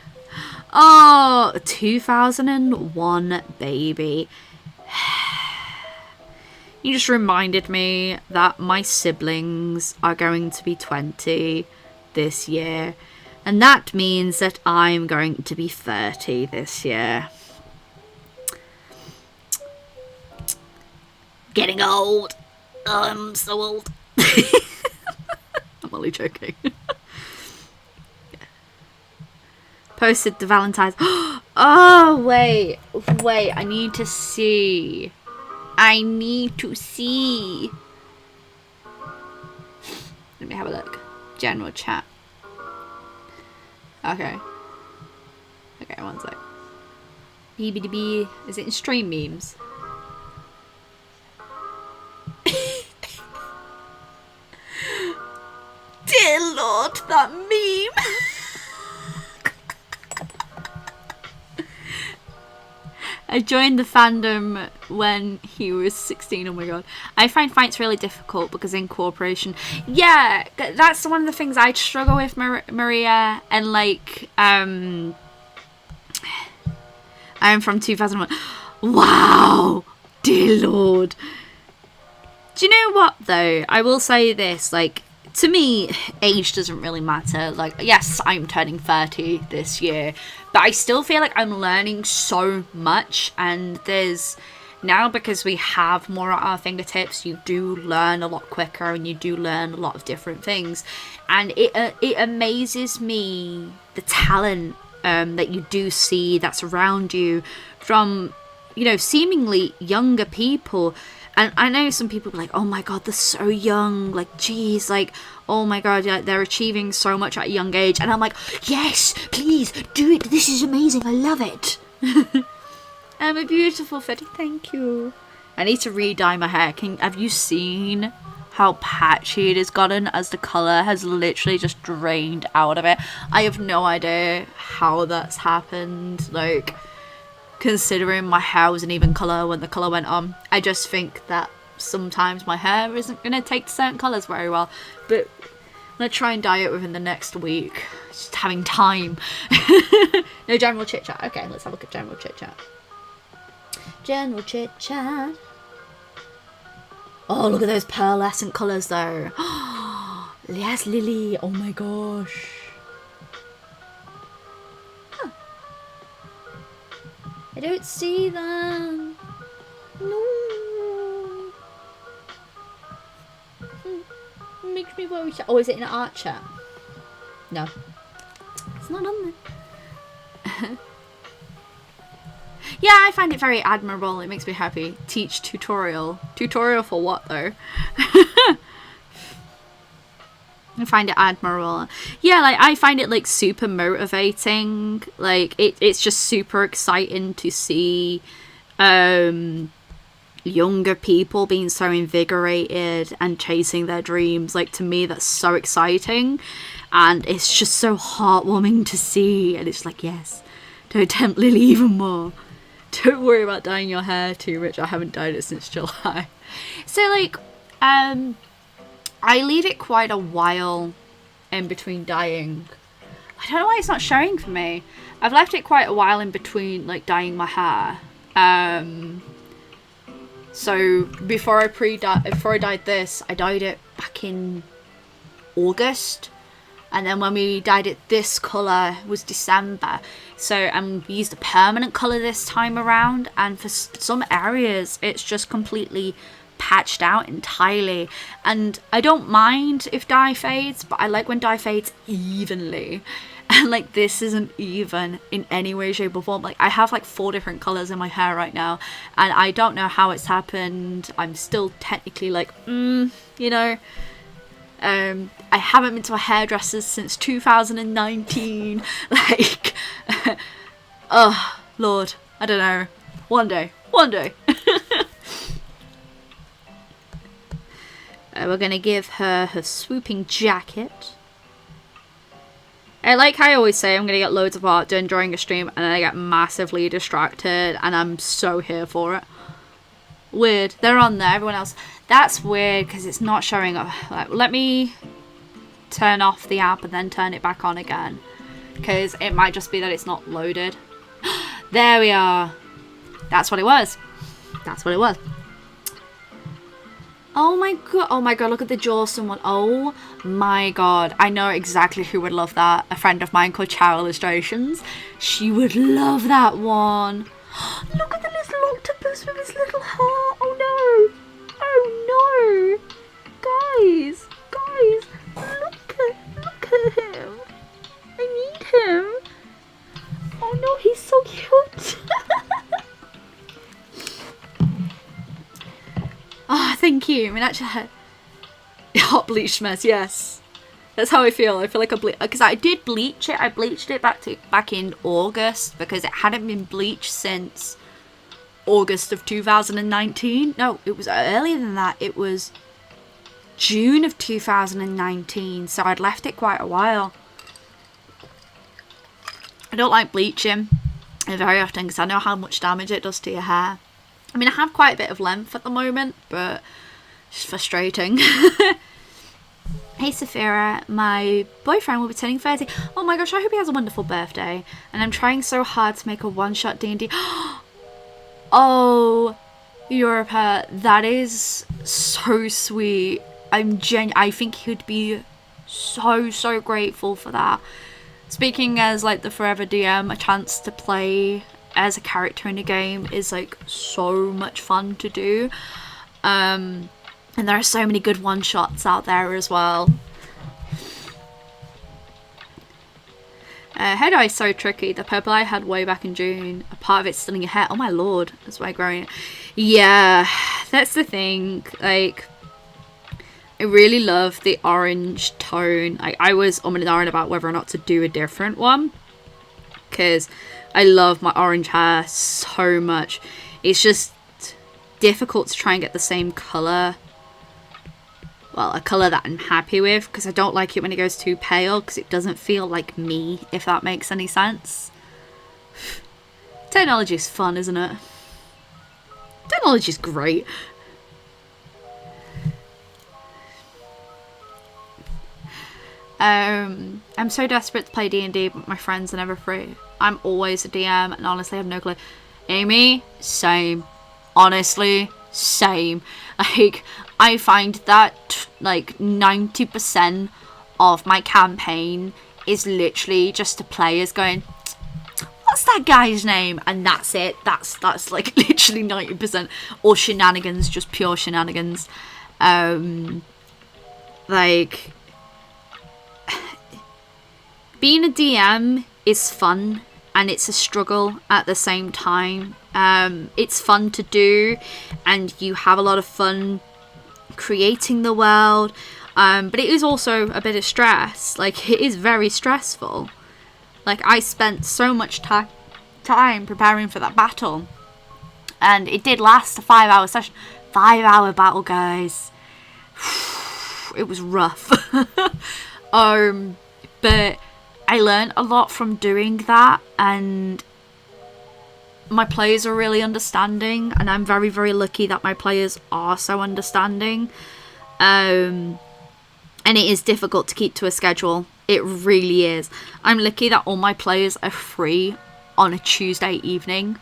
Speaker 1: Oh, 2001 baby. You just reminded me that my siblings are going to be 20 this year. And that means that I'm going to be 30 this year. Getting old. Oh, I'm so old. I'm only joking. Posted the Valentine's. Oh, wait. I need to see. Let me have a look. General chat. Okay, one sec. BBDB. Is it in stream memes? Dear Lord, that meme. I joined the fandom when he was 16. Oh my god. I find fights really difficult because incorporation. Yeah, that's one of the things I'd struggle with, Maria. And like, I'm from 2001. Wow, dear Lord. Do you know what though? I will say this, like, to me, age doesn't really matter. Like, yes, I'm turning 30 this year, but I still feel like I'm learning so much. And there's now, because we have more at our fingertips, you do learn a lot quicker and you do learn a lot of different things. And it amazes me the talent that you do see that's around you from, you know, seemingly younger people. And I know some people are like, oh my god, they're so young, like, geez, like, oh my god, yeah, they're achieving so much at a young age. And I'm like, yes, please, do it, this is amazing, I love it. I'm a beautiful Fetty, thank you. I need to re-dye my hair. Have you seen how patchy it has gotten as the colour has literally just drained out of it? I have no idea how that's happened, like, considering my hair was an even colour when the colour went on. I just think that sometimes my hair isn't going to take to certain colours very well. But I'm going to try and dye it within the next week. Just having time. No general chit chat. Okay, let's have a look at general chit chat. General chit chat. Oh, look at those pearlescent colours though. Yes, Lily. Oh my gosh. I don't see them. No. Makes me worry. Oh, is it in art chat? No. It's not on there. Yeah, I find it very admirable. It makes me happy. Teach tutorial. Tutorial for what though? I find it admirable. Yeah, like, I find it, like, super motivating. Like, it's just super exciting to see younger people being so invigorated and chasing their dreams. Like, to me, that's so exciting. And it's just so heartwarming to see. And it's like, yes, don't tempt Lily even more. Don't worry about dyeing your hair too much. I haven't dyed it since July. So, like, I leave it quite a while in between dyeing. I don't know why it's not showing for me. I've left it quite a while in between, like, dyeing my hair. So before I dyed this, I dyed it back in August. And then when we dyed it this colour was December. So we used a permanent colour this time around. And for some areas, it's just completely patched out entirely. And I don't mind if dye fades, but I like when dye fades evenly. And, like, this isn't even in any way, shape or form. Like, I have like 4 different colours in my hair right now, and I don't know how it's happened. I'm still technically like, you know, I haven't been to a hairdresser since 2019. Like, oh Lord, I don't know. One day. We're gonna give her her swooping jacket. Like I always say, I'm going to get loads of art done during a stream, and then I get massively distracted, and I'm so here for it. Weird. They're on there, everyone else. That's weird, because it's not showing up. Let me turn off the app and then turn it back on again, because it might just be that it's not loaded. There we are. That's what it was. That's what it was. Oh my god, look at the Jawson one. Oh my god, I know exactly who would love that. A friend of mine called Chow Illustrations. She would love that one. Look at the little octopus with his little heart. Oh no. Oh no. Guys, look at him. I need him. Oh no, he's so cute. Oh, thank you. I mean, actually, hot bleach mess, yes. That's how I feel. I feel like because I did bleach it. I bleached it back in August, because it hadn't been bleached since August of 2019. No, it was earlier than that. It was June of 2019, so I'd left it quite a while. I don't like bleaching very often, because I know how much damage it does to your hair. I mean, I have quite a bit of length at the moment, but it's frustrating. Hey Sophira, my boyfriend will be turning 30. Oh my gosh, I hope he has a wonderful birthday. And I'm trying so hard to make a one-shot D&D. Oh, Europa, that is so sweet. I think he'd be so grateful for that. Speaking as like the Forever DM, a chance to play as a character in a game is like so much fun to do, and there are so many good one-shots out there as well. Hair dye is so tricky. The purple I had way back in June, a part of it's still in your hair. Oh my lord, that's why growing it. Yeah, that's the thing. Like, I really love the orange tone. I was umming and ahhing about whether or not to do a different one, because I love my orange hair so much. It's just difficult to try and get the same colour. Well, a colour that I'm happy with, because I don't like it when it goes too pale, because it doesn't feel like me, if that makes any sense. Technology's fun, isn't it? Technology's great. I'm so desperate to play D&D, but my friends are never free. I'm always a DM, and honestly I have no clue. Amy, same. Honestly, same. Like, I find that like 90% of my campaign is literally just the players going, what's that guy's name? And that's it. That's like literally 90%. Or shenanigans, just pure shenanigans. Like, being a DM is fun, and it's a struggle at the same time. It's fun to do, and you have a lot of fun creating the world, but it is also a bit of stress. Like, it is very stressful. Like, I spent so much time preparing for that battle, and it did last a 5-hour session. 5-hour battle, guys. It was rough. But I learned a lot from doing that, and my players are really understanding, and I'm very lucky that my players are so understanding. And it is difficult to keep to a schedule. It really is. I'm lucky that all my players are free on a Tuesday evening,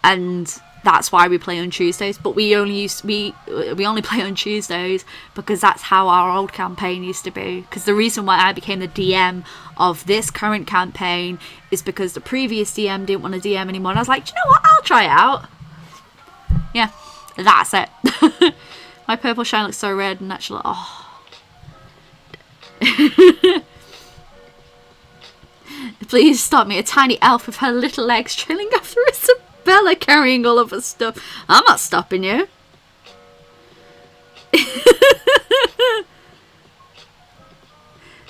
Speaker 1: and that's why we play on Tuesdays. But we only play on Tuesdays because that's how our old campaign used to be. Because the reason why I became the DM of this current campaign is because the previous DM didn't want to DM anymore, and I was like, do you know what, I'll try it out. Yeah, that's it. My purple shine looks so red and actually, oh. Please stop me. A tiny elf with her little legs trailing after Isabella carrying all of her stuff. I'm not stopping you.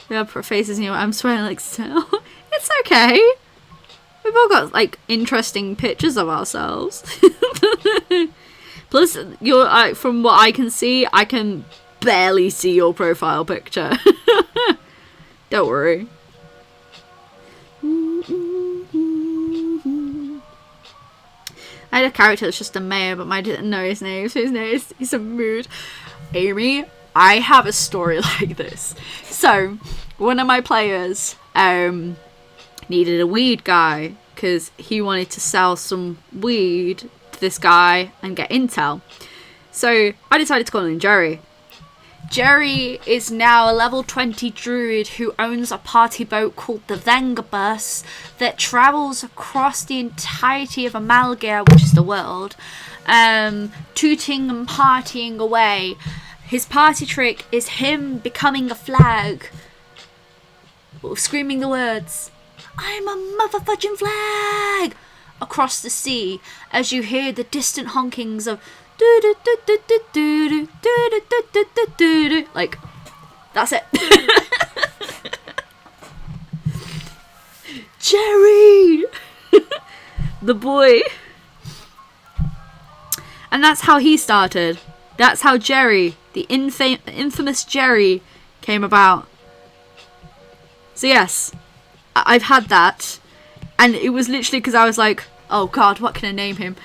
Speaker 1: The faces new. I'm swearing like so. It's okay. We've all got like interesting pictures of ourselves. Plus, you're from what I can see, I can barely see your profile picture. Don't worry. I had a character that's just a mayor, but I didn't know his name, so his name is, he's a mood. Amy, I have a story like this. So, one of my players needed a weed guy, because he wanted to sell some weed to this guy and get intel. So, I decided to call him Jerry. Jerry is now a level 20 druid who owns a party boat called the Vengabus that travels across the entirety of Amalgia, which is the world, tooting and partying away. His party trick is him becoming a flag, screaming the words, "I'm a motherfudging flag!" across the sea as you hear the distant honkings of like, that's it. Jerry, the boy. And that's how he started. That's how Jerry, the infamous Jerry, came about. So yes, I've had that, and it was literally because I was like, oh god, what can I name him?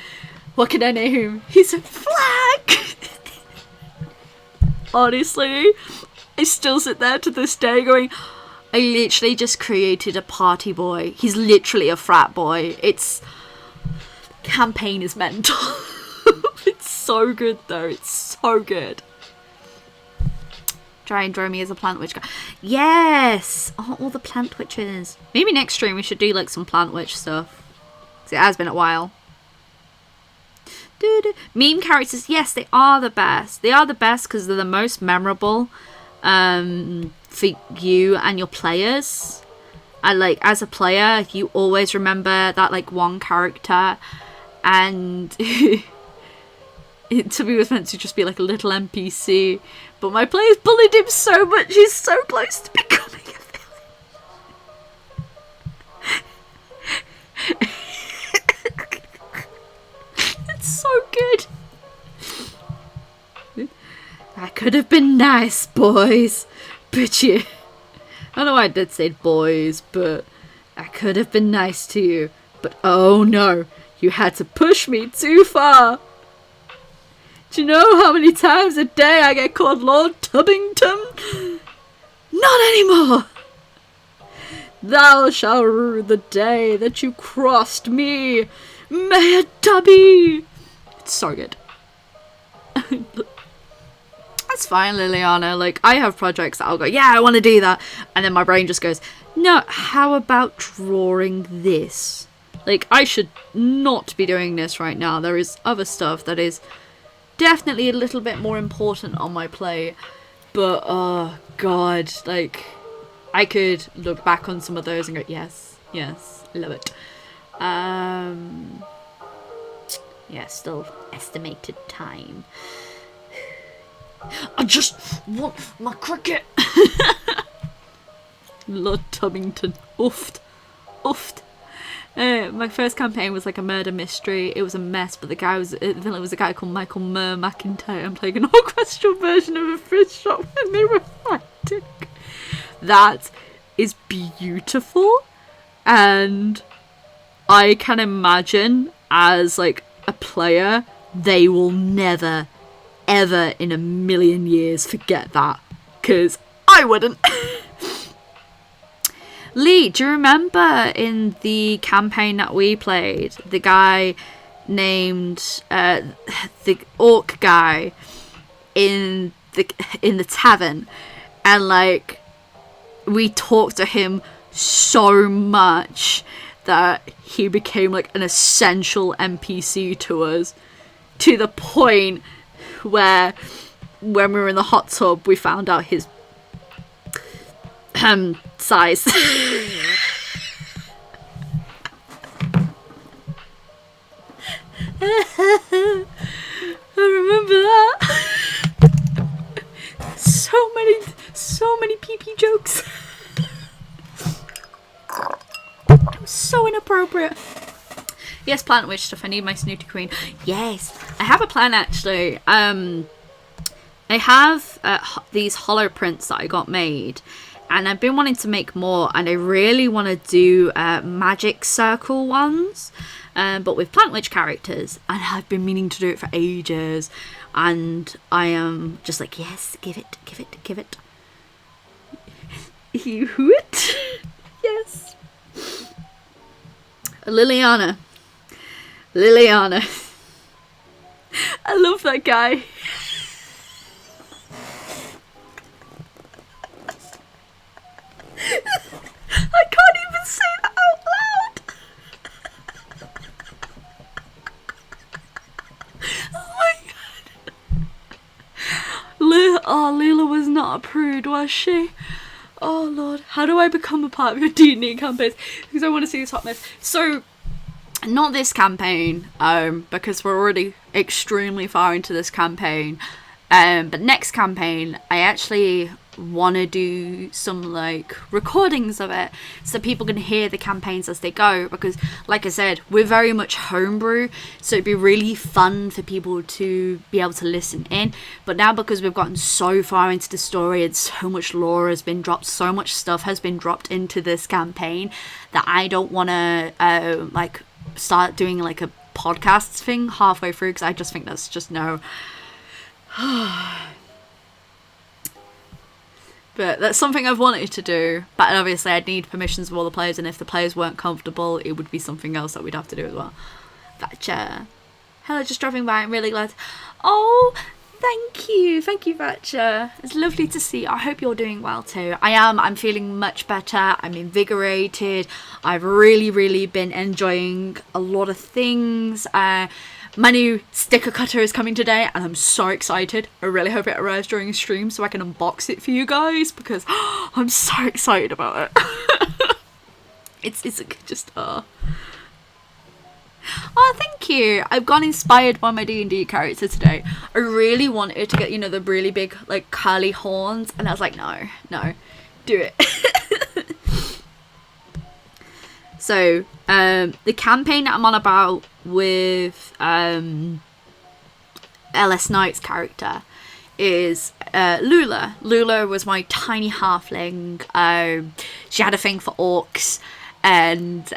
Speaker 1: What can I name him? He's a flag! Honestly, I still sit there to this day going, I literally just created a party boy. He's literally a frat boy. It's... campaign is mental. It's so good though. It's so good. Try and draw me as a plant witch guy. Yes! Oh, all the plant witches. Maybe next stream we should do like some plant witch stuff. Because it has been a while. Meme characters, yes, they are the best. They are the best because they're the most memorable for you and your players. And like, as a player, you always remember that like one character, and to me was meant to just be like a little NPC, but my players bullied him so much, he's so close to becoming a villain. So good. I could have been nice, boys, but you... I know I did say boys, but I could have been nice to you. But oh no, you had to push me too far. Do you know how many times a day I get called Lord Tubbington? Not anymore. Thou shalt rue the day that you crossed me, Mayor Tubby. It's so good. That's fine, Liliana. Like, I have projects that I'll go, yeah, I want to do that. And then my brain just goes, no, how about drawing this? Like, I should not be doing this right now. There is other stuff that is definitely a little bit more important on my plate. But, oh, God. Like, I could look back on some of those and go, yes, yes, love it. Yeah, still estimated time. I just want my cricket. Lord Tubbington. Oofed. Oofed. My first campaign was like a murder mystery. It was a mess, but the villain was a guy called Michael Murr McIntyre. I'm playing an orchestral version of a fridge shop when they were fighting. That is beautiful, and I can imagine as like a player, they will never, ever in a million years forget that, because I wouldn't. Lee, do you remember in the campaign that we played, the guy named the orc guy in the tavern, and like we talked to him so much that he became like an essential NPC to us, to the point where when we were in the hot tub we found out his size. I remember that. So many pee-pee jokes. It was so inappropriate. Yes, plant witch stuff. I need my snooty queen. Yes, I have a plan actually. I have these hollow prints that I got made, and I've been wanting to make more, and I really want to do magic circle ones, but with Plant Witch characters, and I've been meaning to do it for ages, and I am just like, yes, give it. You would? Yes. Liliana. I love that guy. I can't even say that out loud. Oh my god. Lila was not a prude, was she? Oh lord, how do I become a part of your D&D campaigns? Because I want to see this hotness. So, not this campaign, because we're already extremely far into this campaign. But next campaign, I actually want to do some like recordings of it so people can hear the campaigns as they go, because like I said, we're very much homebrew, so it'd be really fun for people to be able to listen in. But now, because we've gotten so far into the story and so much lore has been dropped, so much stuff has been dropped into this campaign, that I don't want to like start doing like a podcast thing halfway through, because I just think that's just no. But that's something I've wanted to do, but obviously I'd need permissions of all the players, and if the players weren't comfortable, it would be something else that we'd have to do as well. Thatcher. Hello, just dropping by, I'm really glad. Oh, thank you, Thatcher. It's lovely to see you. I hope you're doing well too. I'm feeling much better, I'm invigorated, I've really been enjoying a lot of things. My new sticker cutter is coming today, and I'm so excited. I really hope it arrives during stream so I can unbox it for you guys, because I'm so excited about it. it's just Oh, thank you. I've gone inspired by my D&D character today. I really wanted to get, you know, the really big like curly horns, and I was like, no, do it. So, the campaign that I'm on about with LS Knight's character is Lula. Lula was my tiny halfling. She had a thing for orcs, and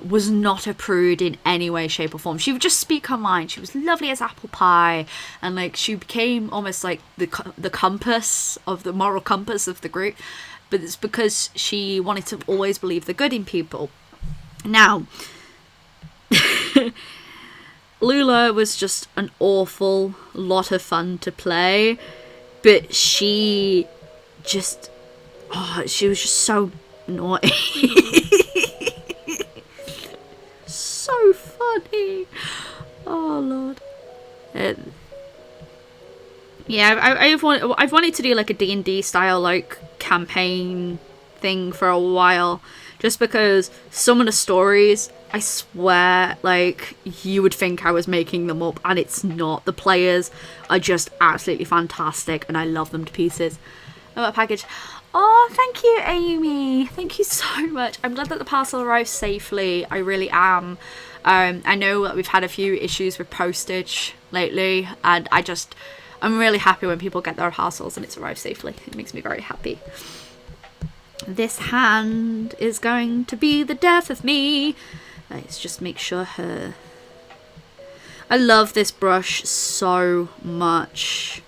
Speaker 1: was not a prude in any way, shape or form. She would just speak her mind. She was lovely as apple pie, and like she became almost like the compass of the moral compass of the group. But it's because she wanted to always believe the good in people. Now, Lula was just an awful lot of fun to play, but she was just so naughty. So funny. Oh lord. Yeah, I've wanted to do like a D&D style like campaign thing for a while, just because some of the stories, I swear, like, you would think I was making them up, and it's not. The players are just absolutely fantastic, and I love them to pieces. Oh, a package. Oh, thank you, Amy. Thank you so much. I'm glad that the parcel arrived safely. I really am. I know that we've had a few issues with postage lately, and I'm really happy when people get their parcels and it's arrived safely. It makes me very happy. This hand is going to be the death of me. Let's just make sure I love this brush so much.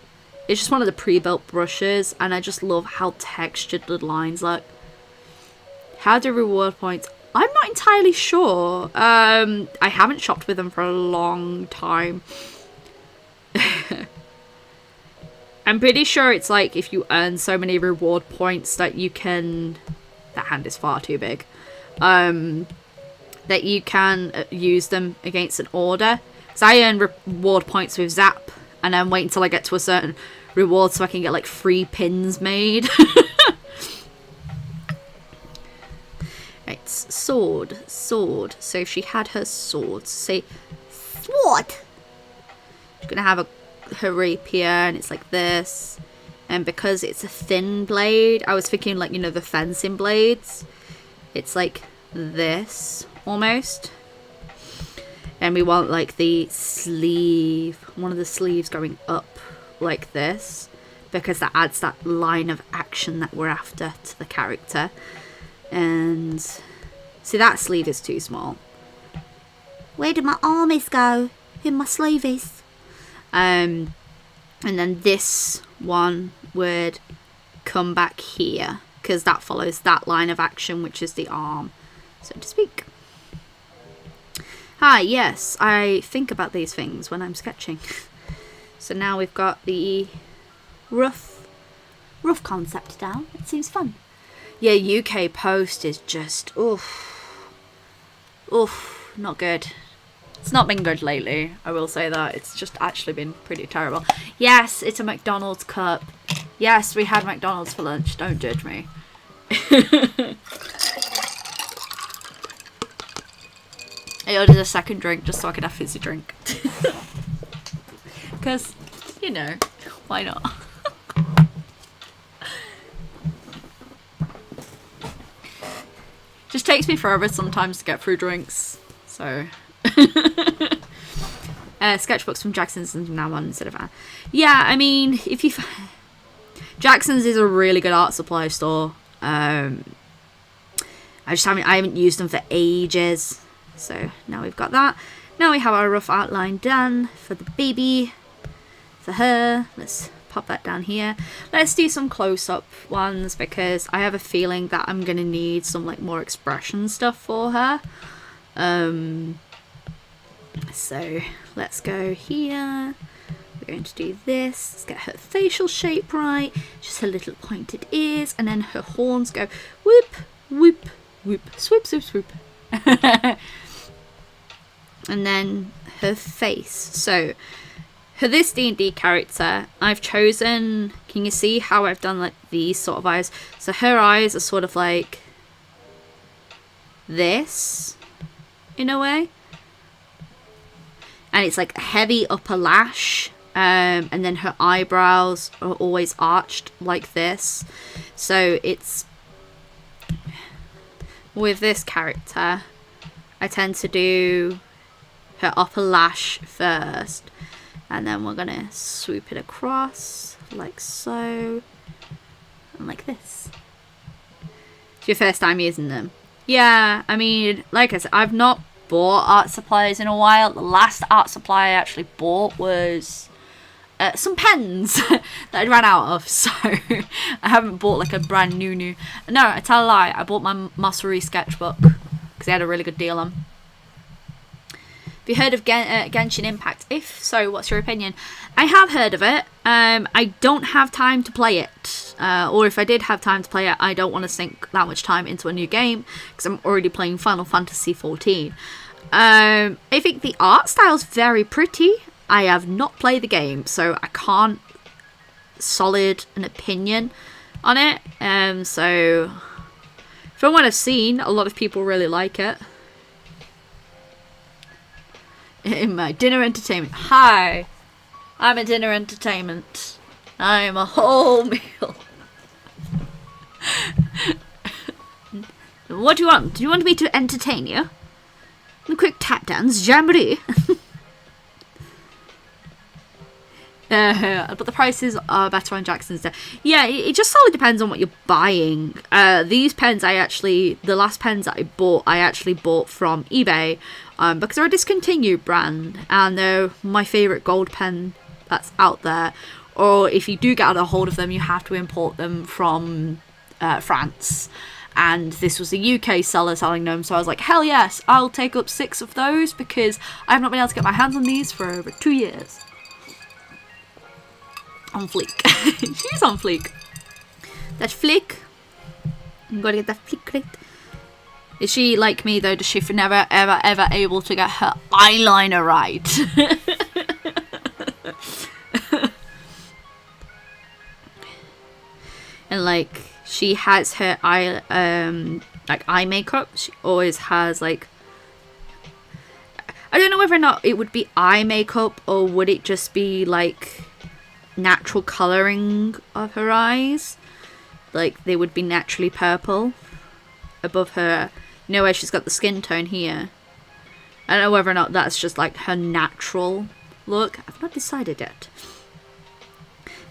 Speaker 1: It's just one of the pre-built brushes, and I just love how textured the lines look. How do reward points? I'm not entirely sure. I haven't shopped with them for a long time. I'm pretty sure it's like if you earn so many reward points that you can... That hand is far too big. That you can use them against an order. So I earn reward points with Zap, and then wait until I get to a certain reward so I can get like 3 pins made. Right, sword. So she had her sword. Say, sword! She's gonna have her rapier, and it's like this. And because it's a thin blade, I was thinking like, you know, the fencing blades. It's like this, almost. And we want like the sleeve, one of the sleeves going up like this, because that adds that line of action that we're after to the character. And see, that sleeve is too small. Where did my armies go in my sleeves? And then this one would come back here because that follows that line of action, which is the arm, so to speak. Hi, yes, I think about these things when I'm sketching. So now we've got the rough concept down. It seems fun. Yeah, UK Post is just oof, not good. It's not been good lately, I will say that. It's just actually been pretty terrible. Yes, it's a McDonald's cup. Yes, we had McDonald's for lunch. Don't judge me. I ordered a second drink just so I could have fizzy drink. Because, you know, why not? Just takes me forever sometimes to get through drinks, so... Sketchbooks from Jackson's from now on instead of... Yeah, I mean, if you... Jackson's is a really good art supply store. I haven't used them for ages. So now we've got that. Now we have our rough outline done for the baby, for her. Let's pop that down here. Let's do some close-up ones because I have a feeling that I'm gonna need some like more expression stuff for her. So let's go here. We're going to do this. Let's get her facial shape right. Just her little pointed ears, and then her horns go whoop, whoop, whoop, swoop, swoop, swoop. And then her face. So for this D&D character, I've chosen, can you see how I've done like these sort of eyes? So her eyes are sort of like this in a way. And it's like a heavy upper lash. And then her eyebrows are always arched like this. So it's, with this character, I tend to do her upper lash first, and then we're gonna swoop it across like so, and like this. It's your first time using them. Yeah, I mean, like I said, I've not bought art supplies in a while. The last art supply I actually bought was some pens that I ran out of, so I haven't bought like a brand new. No, I tell a lie, I bought my Mastery sketchbook because they had a really good deal on. Have you heard of Genshin Impact? If so, what's your opinion? I have heard of it. I don't have time to play it. Or if I did have time to play it, I don't want to sink that much time into a new game because I'm already playing Final Fantasy XIV. I think the art style's very pretty. I have not played the game, so I can't solid an opinion on it. So from what I've seen, a lot of people really like it. In my dinner entertainment. Hi, I'm a dinner entertainment. I'm a whole meal. What do you want? Do you want me to entertain you? A quick tap dance, jamboree. But the prices are better on Jackson's Day. Yeah, it just solely depends on what you're buying. These pens the last pens that I actually bought from eBay because they're a discontinued brand and they're my favourite gold pen that's out there. Or if you do get a hold of them, you have to import them from France. And this was a UK seller selling them, so I was like, hell yes, I'll take up 6 of those because I've not been able to get my hands on these for over 2 years. On fleek. She's on fleek. That flick. You gotta get that flick right. Is she like me though? Does she never ever able to get her eyeliner right? And like she has her eye makeup. She always has like, I don't know whether or not it would be eye makeup or would it just be like natural colouring of her eyes, like they would be naturally purple above her, you know, where she's got the skin tone here. I don't know whether or not that's just like her natural look. I've not decided yet.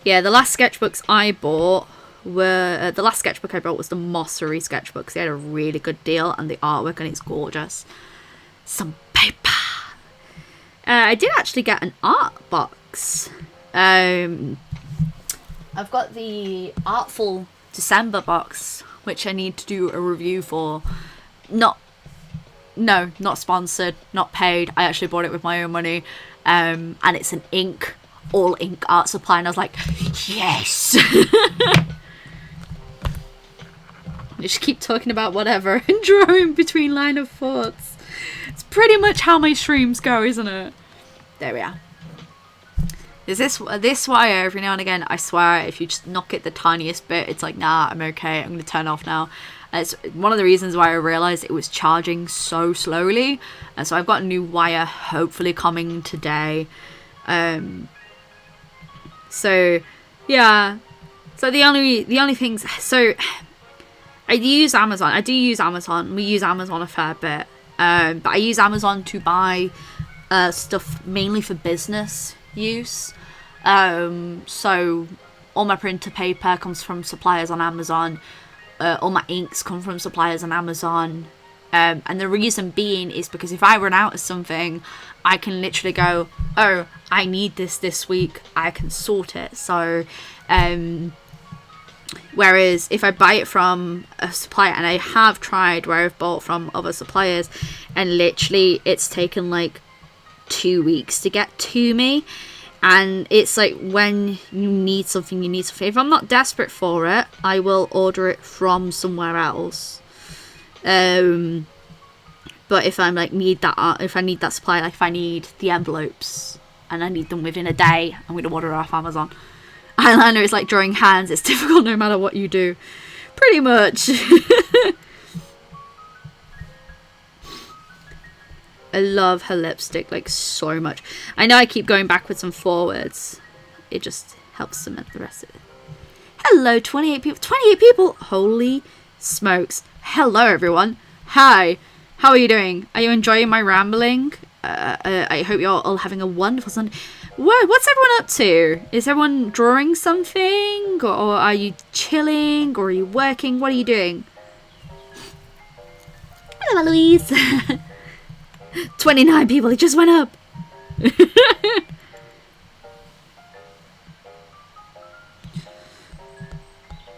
Speaker 1: Yeah, the last sketchbooks I bought were the last sketchbook I bought was the Mossery sketchbooks. They had a really good deal, and the artwork on it's gorgeous. Some paper. I did actually get an art box. I've got the Artful December box, which I need to do a review for. Not sponsored, not paid. I actually bought it with my own money. And it's an all ink art supply, and I was like, yes. I just keep talking about whatever and drawing between line of thoughts. It's pretty much how my streams go, isn't it? There we are. Is this why every now and again, I swear, if you just knock it the tiniest bit, it's like, nah, I'm okay, I'm gonna turn off now. And it's one of the reasons why I realized it was charging so slowly, and so I've got a new wire hopefully coming today. So yeah, so the only things, so I do use Amazon. We use Amazon a fair bit, but I use Amazon to buy stuff mainly for business use. So all my printer paper comes from suppliers on Amazon. All my inks come from suppliers on Amazon. And the reason being is because if I run out of something, I can literally go, oh, I need this week, I can sort it. So whereas if I buy it from a supplier, and I have tried where I've bought from other suppliers, and literally it's taken like 2 weeks to get to me. And it's like, when you need something, you need something. If I'm not desperate for it, I will order it from somewhere else. But if I'm like, if I need that supply, like if I need the envelopes and I need them within a day, I'm going to order it off Amazon. Eyeliner is like drawing hands. It's difficult no matter what you do. Pretty much. I love her lipstick like so much. I know I keep going backwards and forwards. It just helps cement the rest of it. Hello, 28 people. 28 people! Holy smokes. Hello, everyone. Hi. How are you doing? Are you enjoying my rambling? I hope you're all having a wonderful Sunday. What's everyone up to? Is everyone drawing something? Or are you chilling? Or are you working? What are you doing? Hello, Louise. 29 people. It just went up. I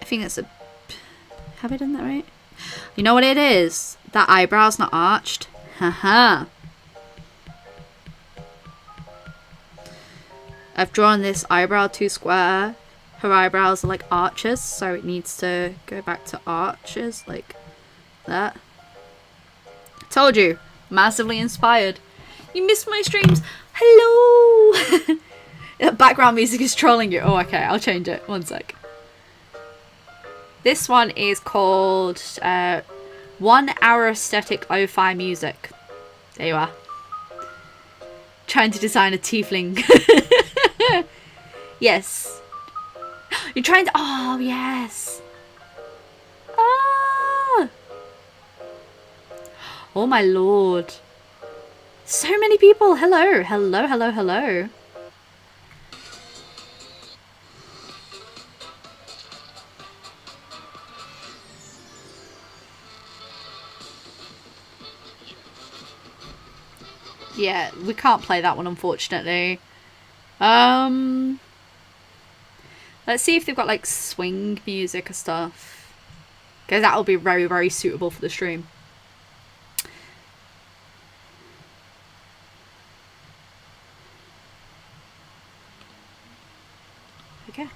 Speaker 1: think that's a... Have I done that right? You know what it is? That eyebrow's not arched. Haha. I've drawn this eyebrow too square. Her eyebrows are like arches, so it needs to go back to arches like that. Told you. Massively inspired. You missed my streams. Hello. Background music is trolling you. Oh, okay. I'll change it. One sec. This one is called 1 Hour Aesthetic Lo-Fi Music. There you are. Trying to design a tiefling. Yes. You're trying to... Oh, yes. Ah. Oh, my lord. So many people. Hello. Hello, hello, hello. Yeah, we can't play that one, unfortunately. Let's see if they've got like swing music or stuff, because that will be very, very suitable for the stream. Okay.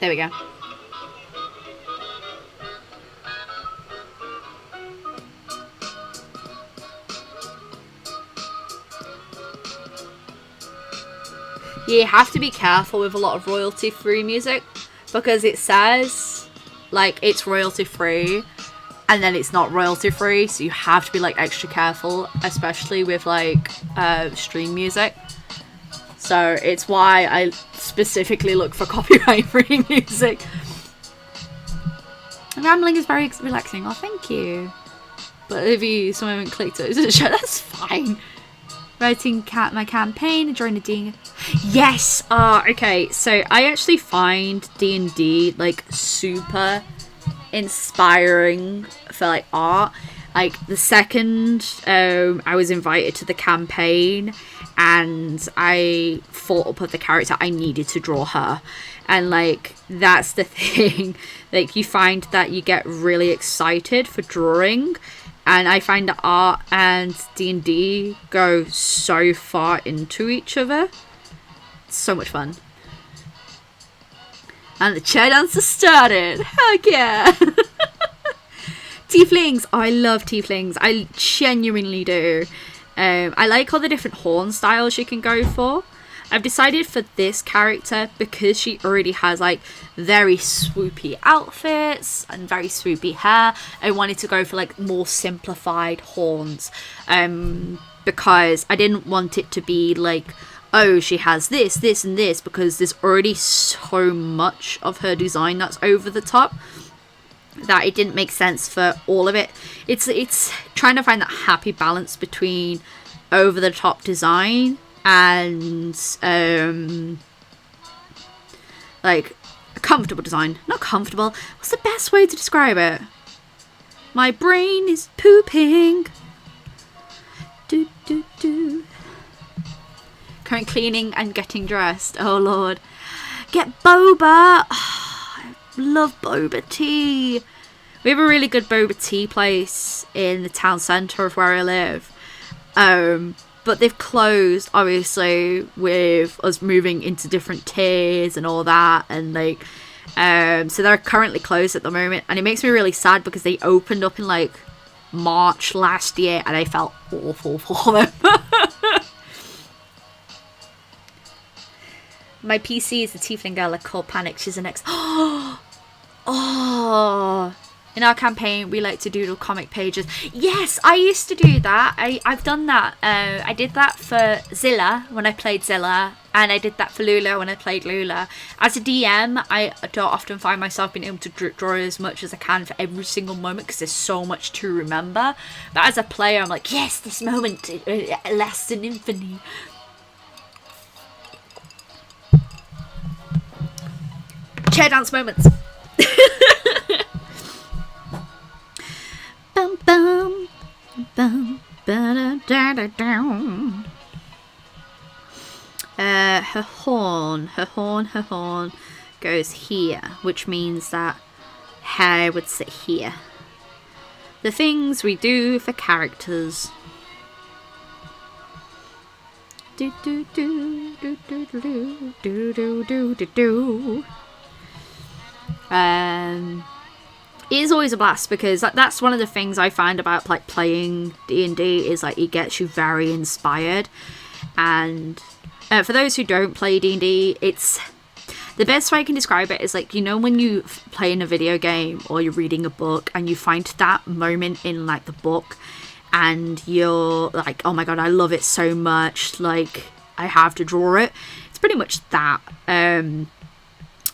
Speaker 1: There we go. You have to be careful with a lot of royalty-free music, because it says like it's royalty-free and then it's not royalty-free, so you have to be like extra careful, especially with like stream music. So it's why I specifically look for copyright-free music. Rambling is very relaxing. Oh, thank you. But if someone clicked it, that's fine. Writing my campaign, enjoying the D. Yes. Okay. So I actually find D&D like super inspiring for like art. Like the second I was invited to the campaign and I thought up with the character, I needed to draw her. And like that's the thing, like you find that you get really excited for drawing, and I find that art and D&D go so far into each other. It's so much fun. And the chair dancer started. Heck yeah. Tieflings. Oh, I love tieflings. I genuinely do. I like all the different horn styles you can go for. I've decided for this character, because she already has like very swoopy outfits and very swoopy hair, I wanted to go for like more simplified horns, because I didn't want it to be like, oh, she has this, this and this, because there's already so much of her design that's over the top that it didn't make sense for all of it. It's trying to find that happy balance between over the top design and like a comfortable design. Not comfortable, what's the best way to describe it? My brain is pooping. Current cleaning and getting dressed. Oh lord. Get boba. I love boba tea. We have a really good boba tea place in the town centre of where I live, but they've closed, obviously, with us moving into different tiers and all that, and like so they're currently closed at the moment, and it makes me really sad because they opened up in like March last year and I felt awful for them. My PC is a tiefling girl called Panic. She's an ex. Oh, in our campaign we like to doodle comic pages. Yes, I used to do that. I've done that. I did that for Zilla when I played Zilla, and I did that for Lula when I played Lula. As a DM, I don't often find myself being able to draw as much as I can for every single moment because there's so much to remember. But as a player, I'm like, yes, this moment lasts an infinity. Chair dance moments. Bum, bum, bum, ba-da-da-da-down. Her horn goes here, which means that hair would sit here. The things we do for characters. Do do do do do do do do do do do. It is always a blast because that's one of the things I find about like playing D&D is like it gets you very inspired. And for those who don't play D&D, it's the best way I can describe it is like, you know, when you play in a video game or you're reading a book and you find that moment in like the book and you're like, oh my god, I love it so much, like I have to draw it. It's pretty much that.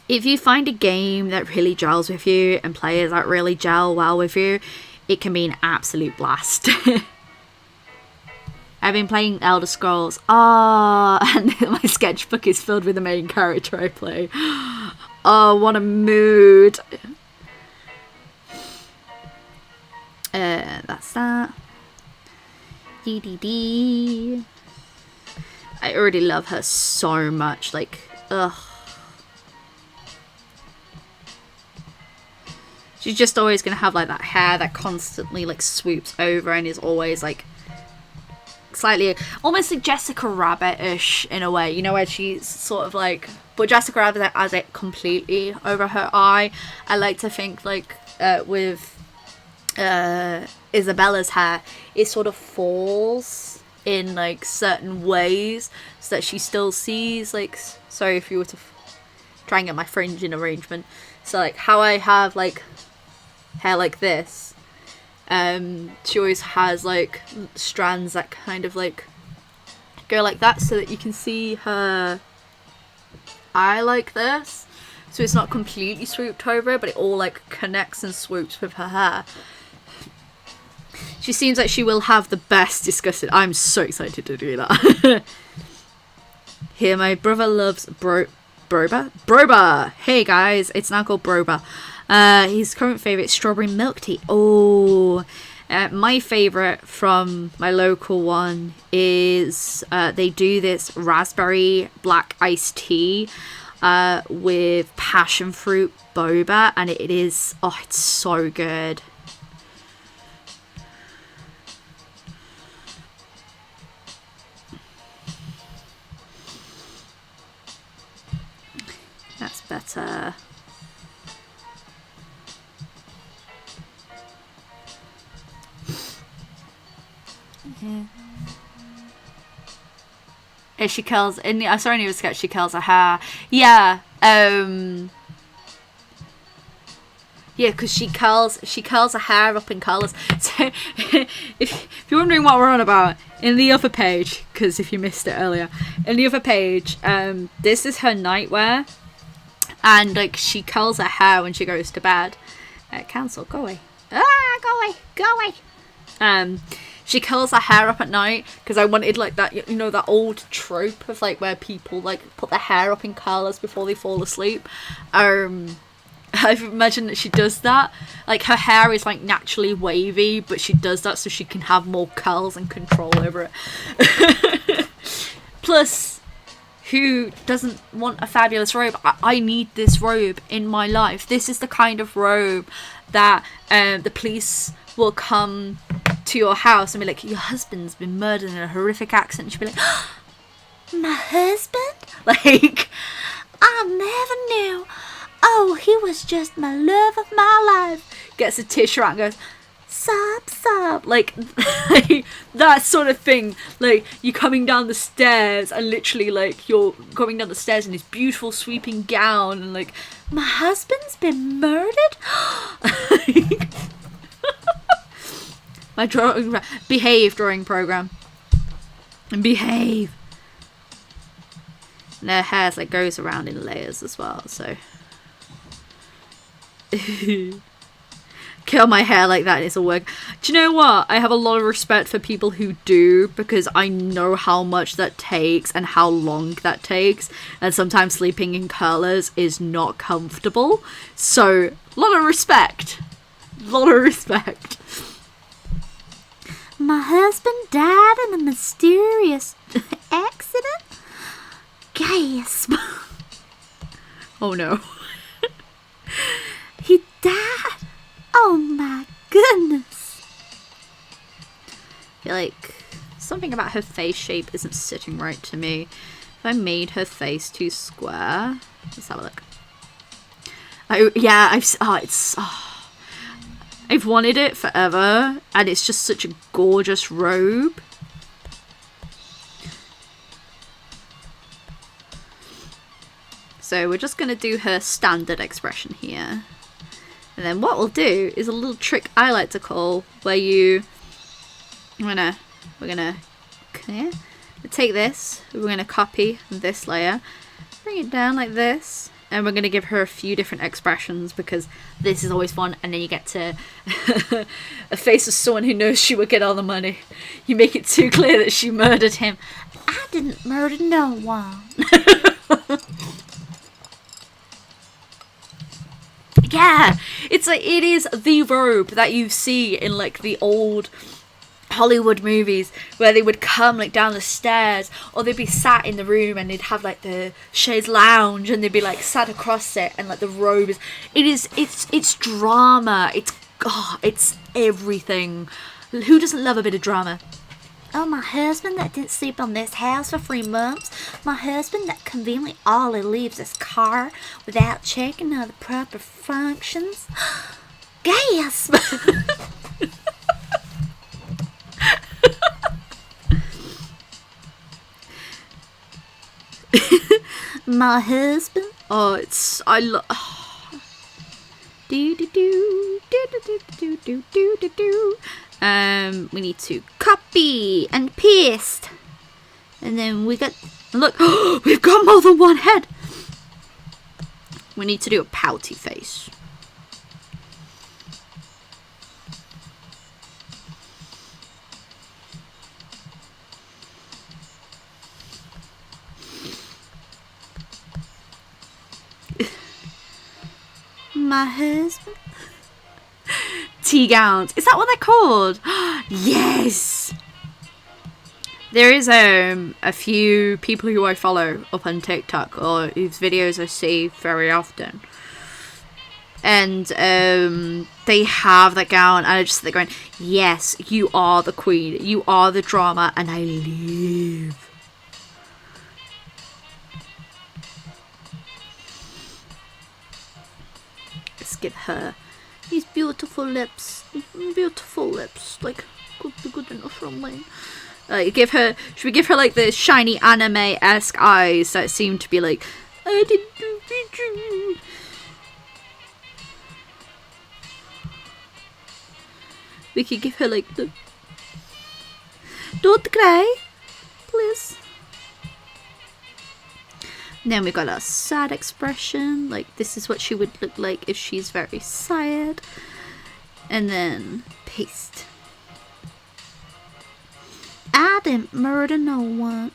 Speaker 1: If you find a game that really gels with you and players that really gel well with you, it can be an absolute blast. I've been playing Elder Scrolls. And my sketchbook is filled with the main character I play. Oh, what a mood. That's that. DDD. I already love her so much. Like, ugh. She's just always going to have like that hair that constantly like swoops over and is always like slightly almost like Jessica Rabbit-ish in a way, you know, where she's sort of like, but Jessica Rabbit has it completely over her eye. I like to think like with Isabella's hair, it sort of falls in like certain ways so that she still sees like, sorry if you were to try and get my fringe in arrangement, so like how I have like hair like this, she always has like strands that kind of like go like that so that you can see her eye like this. so it's not completely swooped over, but it all like connects and swoops with her hair. She seems like she will have the best disgusted. I'm so excited to do that. Here, my brother loves Broba. Hey guys, it's now called Broba. His current favourite, strawberry milk tea. Oh, my favourite from my local one is they do this raspberry black iced tea with passion fruit boba, and it is, oh, it's so good. That's better. Yeah. If she curls in the, I saw in your sketch she curls her hair. Yeah. Yeah, because she curls her hair up in colours. So if you're wondering what we're on about, in the other page, because if you missed it earlier, in the other page, this is her nightwear, and like she curls her hair when she goes to bed. Cancel, go away. Go away. She curls her hair up at night because I wanted like that, you know, that old trope of like where people like put their hair up in curlers before they fall asleep. I've imagined that she does that. Like her hair is like naturally wavy, but she does that so she can have more curls and control over it. Plus, who doesn't want a fabulous robe? I need this robe in my life. This is the kind of robe that the police will come to your house and be like, your husband's been murdered in a horrific accident. She'll be like, oh, my husband? Like, I never knew. Oh, he was just my love of my life. Gets a tissue out and goes, sob. Like that sort of thing. Like, you're coming down the stairs and literally like you're going down the stairs in this beautiful sweeping gown and like, my husband's been murdered? My drawing program. And behave. And their hair like goes around in layers as well, so curl my hair like that, it's a work. Do you know what? I have a lot of respect for people who do, because I know how much that takes and how long that takes, and sometimes sleeping in curlers is not comfortable. So, a lot of respect. My husband died in a mysterious accident? Gasp. Oh no. He died? Oh my goodness. I feel like something about her face shape isn't sitting right to me. If I made her face too square, let's have a look. Oh yeah, I've wanted it forever, and it's just such a gorgeous robe. So we're just going to do her standard expression here. And then what we'll do is a little trick I like to call, where we're gonna take this, we're gonna copy this layer, bring it down like this, and we're gonna give her a few different expressions, because this is always fun. And then you get to a face of someone who knows she will get all the money. You make it too clear that she murdered him. I didn't murder no one. Yeah, it's like, it is the robe that you see in like the old Hollywood movies, where they would come like down the stairs, or they'd be sat in the room and they'd have like the chaise lounge and they'd be like sat across it, and like the robe is, it's drama, it's everything. Who doesn't love a bit of drama? Oh, my husband that didn't sleep on this house for 3 months. My husband that conveniently only leaves his car without checking all the proper functions. Gasp! My husband. Oh, I love. Do do do do do do do do do do. We need to copy and paste, and then we got, look, we've got more than one head. We need to do a pouty face. My husband. Tea gowns. Is that what they're called? Yes. There is a few people who I follow up on TikTok or whose videos I see very often. And they have that gown and I just sit there going, yes, you are the queen. You are the drama and I live. Let's give her these beautiful lips. Beautiful lips. Like, good enough for me. Should we give her like the shiny anime-esque eyes that seem to be like, I didn't do it. We could give her like the, don't cry, please. And then we got a sad expression, like this is what she would look like if she's very sad. And then paste. I didn't murder no one.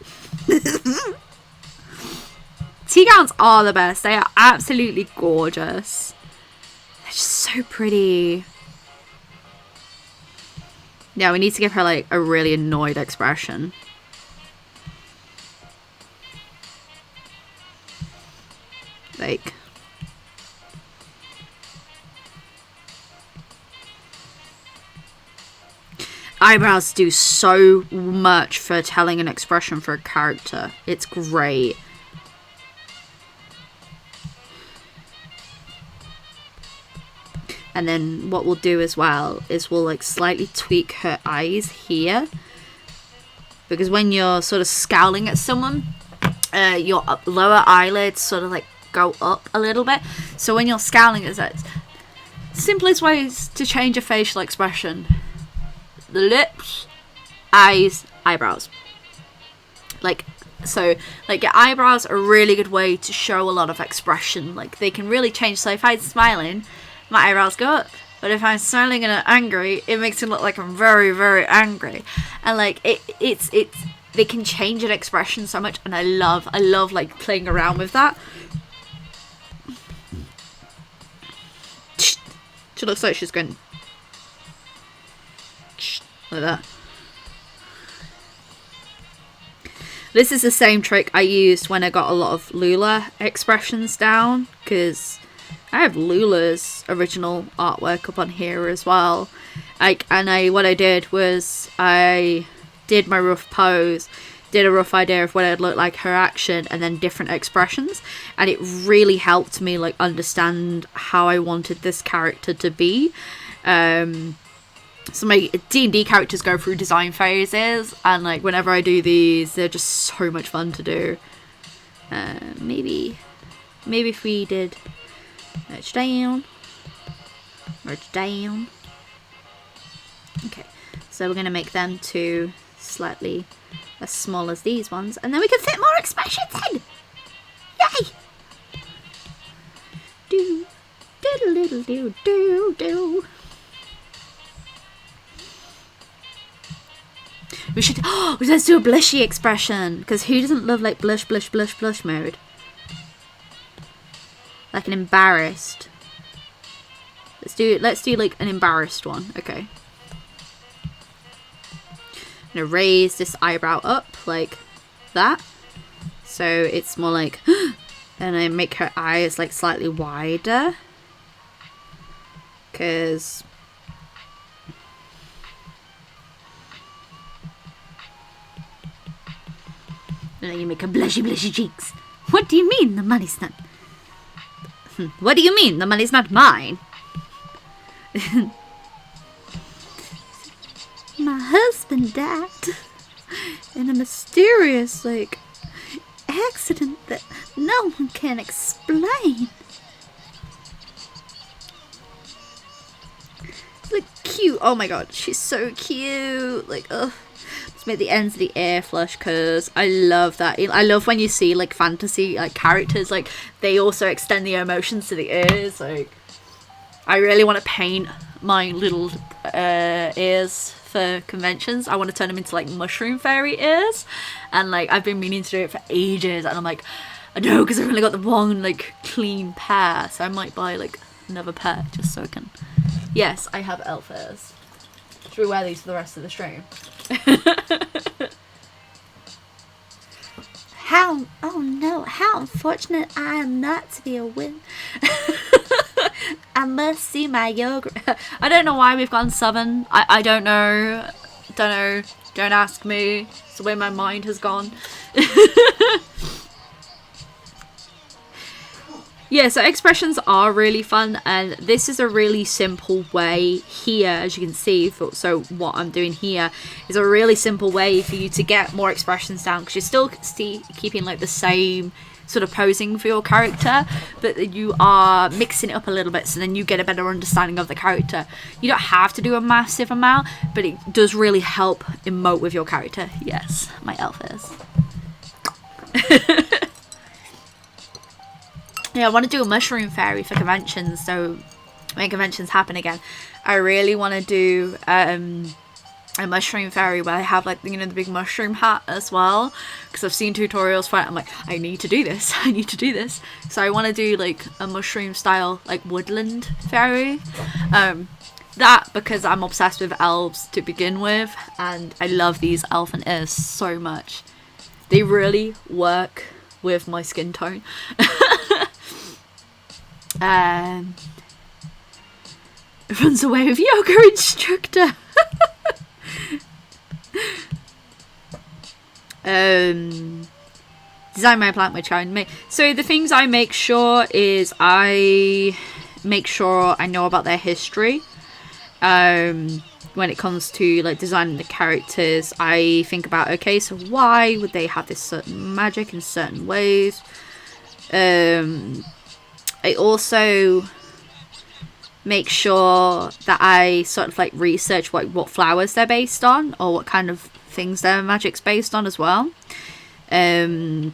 Speaker 1: Tea gowns are the best. They are absolutely gorgeous. They're just so pretty. Yeah, we need to give her like a really annoyed expression. Like, eyebrows do so much for telling an expression for a character. It's great. And then what we'll do as well is we'll like slightly tweak her eyes here. Because when you're sort of scowling at someone, your lower eyelids sort of like go up a little bit. So when you're scowling at that, simplest ways to change a facial expression: the lips, eyes, eyebrows. Like, so like your eyebrows are a really good way to show a lot of expression. Like they can really change. So if I'm smiling, my eyebrows go up. But if I'm smiling and angry, it makes it look like I'm very, very angry. And like it's they can change an expression so much, and I love like playing around with that. She looks like she's going like that. This is the same trick I used when I got a lot of Lula expressions down, because I have Lula's original artwork up on here as well. What I did was I did my rough pose, did a rough idea of what it'd look like, her action, and then different expressions, and it really helped me like understand how I wanted this character to be. So my D&D characters go through design phases, and like whenever I do these, they're just so much fun to do. Maybe if we did merge down. Okay, so we're gonna make them two slightly as small as these ones, and then we can fit more expressions in. Yay! Do diddle do do do. We should. Oh, let's do a blushy expression, because who doesn't love like blush mode? Like an embarrassed. Let's do like an embarrassed one. Okay. I'm gonna raise this eyebrow up like that, so it's more like, and I make her eyes like slightly wider, because and then you make her blushy cheeks. What do you mean the money's not? What do you mean the money's not mine? My husband died in a mysterious, like, accident that no one can explain. Like, cute. Oh my god, she's so cute. Like, ugh. Let's make the ends of the ear flush, because I love that. I love when you see like fantasy like characters, like they also extend the emotions to the ears. Like I really want to paint my little ears for conventions. I want to turn them into like mushroom fairy ears, and like I've been meaning to do it for ages, and I'm like, I know, because I've only got the one like clean pair, so I might buy like another pair just so I can. Yes, I have elf ears. Should we wear these for the rest of the stream? Oh no, how unfortunate I am not to be a win. I must see my yoga. I don't know why we've gone southern. I don't know. Don't ask me. It's the way my mind has gone. Yeah, so expressions are really fun, and this is a really simple way here, as you can see. So what I'm doing here is a really simple way for you to get more expressions down, because you're still keeping like the same sort of posing for your character, but you are mixing it up a little bit, so then you get a better understanding of the character. You don't have to do a massive amount, but it does really help emote with your character. Yes, my elf is. Yeah, I want to do a mushroom fairy for conventions, so when conventions happen again, I really want to do a mushroom fairy where I have like, you know, the big mushroom hat as well, because I've seen tutorials for it. I'm like, I need to do this. I need to do this. So I want to do like a mushroom style like woodland fairy. That because I'm obsessed with elves to begin with, and I love these elfin ears so much. They really work with my skin tone. Runs away with yoga instructor. Design my plant, which I make. So the things I make sure is I make sure I know about their history. When it comes to like designing the characters, I think about, okay, so why would they have this certain magic in certain ways? I also make sure that I sort of like research what flowers they're based on, or what kind of things their magic's based on as well. With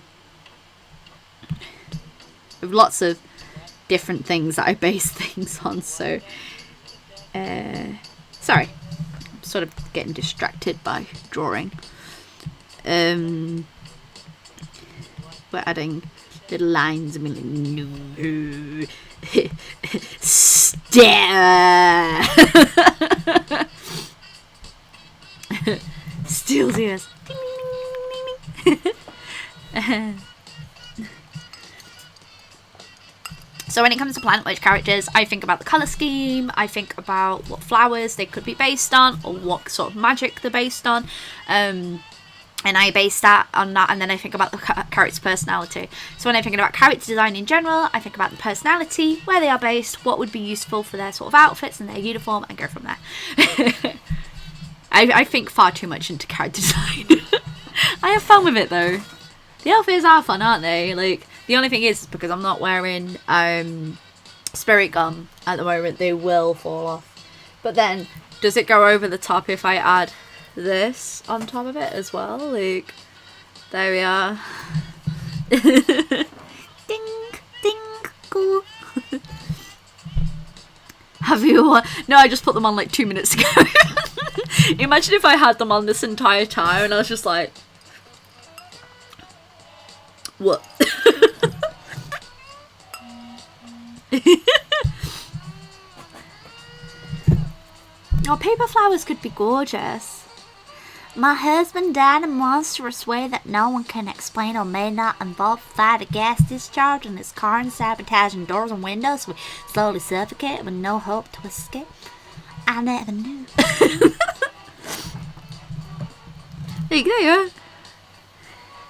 Speaker 1: lots of different things that I base things on. So sorry, I'm sort of getting distracted by drawing. We're adding little lines. I mean, no. Stare. Steals ears. So when it comes to plant witch characters, I think about the colour scheme, I think about what flowers they could be based on, or what sort of magic they're based on. And I base that on that, and then I think about the character's personality. So when I'm thinking about character design in general, I think about the personality, where they are based, what would be useful for their sort of outfits and their uniform, and go from there. I think far too much into character design. I have fun with it though. The outfits are fun, aren't they? Like, the only thing is, because I'm not wearing spirit gum at the moment, they will fall off. But then, does it go over the top if I add this on top of it as well? Like, there we are. Ding, ding, cool. Have you? No, I just put them on like 2 minutes ago. Imagine if I had them on this entire time and I was just like, what? Oh, paper flowers could be gorgeous. My husband died in a monstrous way that no one can explain, or may not involve fire to gas discharge in his car and sabotaging doors and windows. We slowly suffocate with no hope to escape. I never knew. There you go.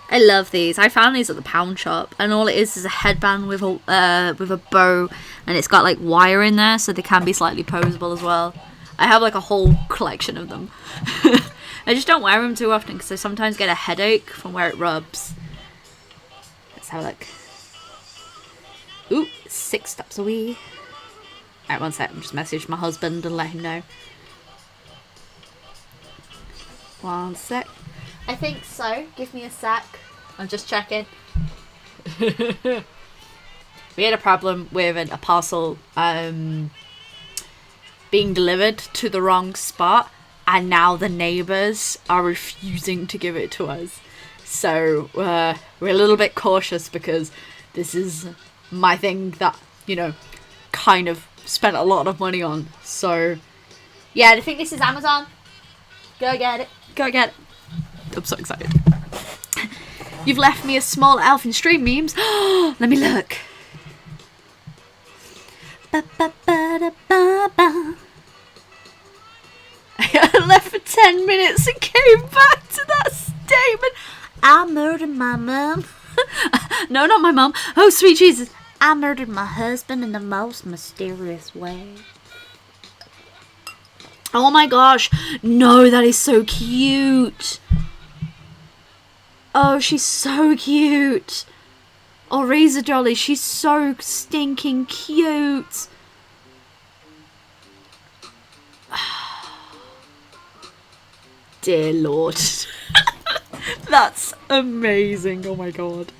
Speaker 1: I love these. I found these at the pound shop, and all it is a headband with a bow, and it's got like wire in there, so they can be slightly posable as well. I have like a whole collection of them. I just don't wear them too often because I sometimes get a headache from where it rubs. Let's have a look. Ooh, 6 steps away. Alright, one sec. I'll just message my husband and let him know. 1 sec. I think so. Give me a sec. I'm just checking. We had a problem with a parcel being delivered to the wrong spot, and now the neighbours are refusing to give it to us. So we're a little bit cautious because this is my thing that, you know, kind of spent a lot of money on. So yeah, I think this is Amazon. Go get it. Go get it. I'm so excited. You've left me a small elf in stream memes. Let me look. I left for 10 minutes and came back to that statement. I murdered my mum. No, not my mum. Oh, sweet Jesus. I murdered my husband in the most mysterious way. Oh my gosh. No, that is so cute. Oh, she's so cute. Oh, Razor Dolly, she's so stinking cute. Dear Lord. That's amazing. Oh my god.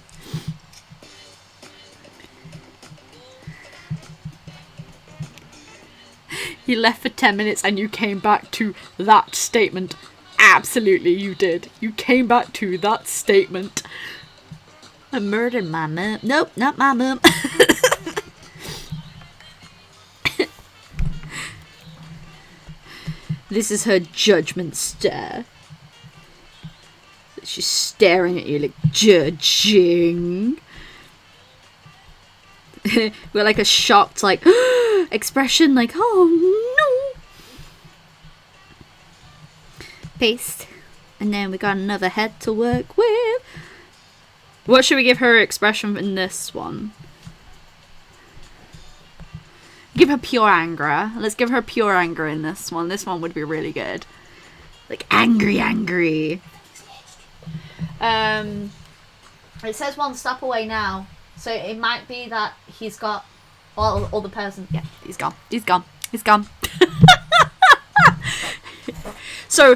Speaker 1: You left for 10 minutes and you came back to that statement. Absolutely, you did. You came back to that statement. I murdered my mum. Nope, not my mum. This is her judgment stare. She's staring at you like judging. We're like a shocked, like, expression, like, oh no. Paste. And then we got another head to work with. What should we give her expression in this one? Give her pure anger. Let's give her pure anger in this one. This one would be really good. Like, angry. It says 1 stop away now. So it might be that he's got all the person. Yeah, he's gone. So,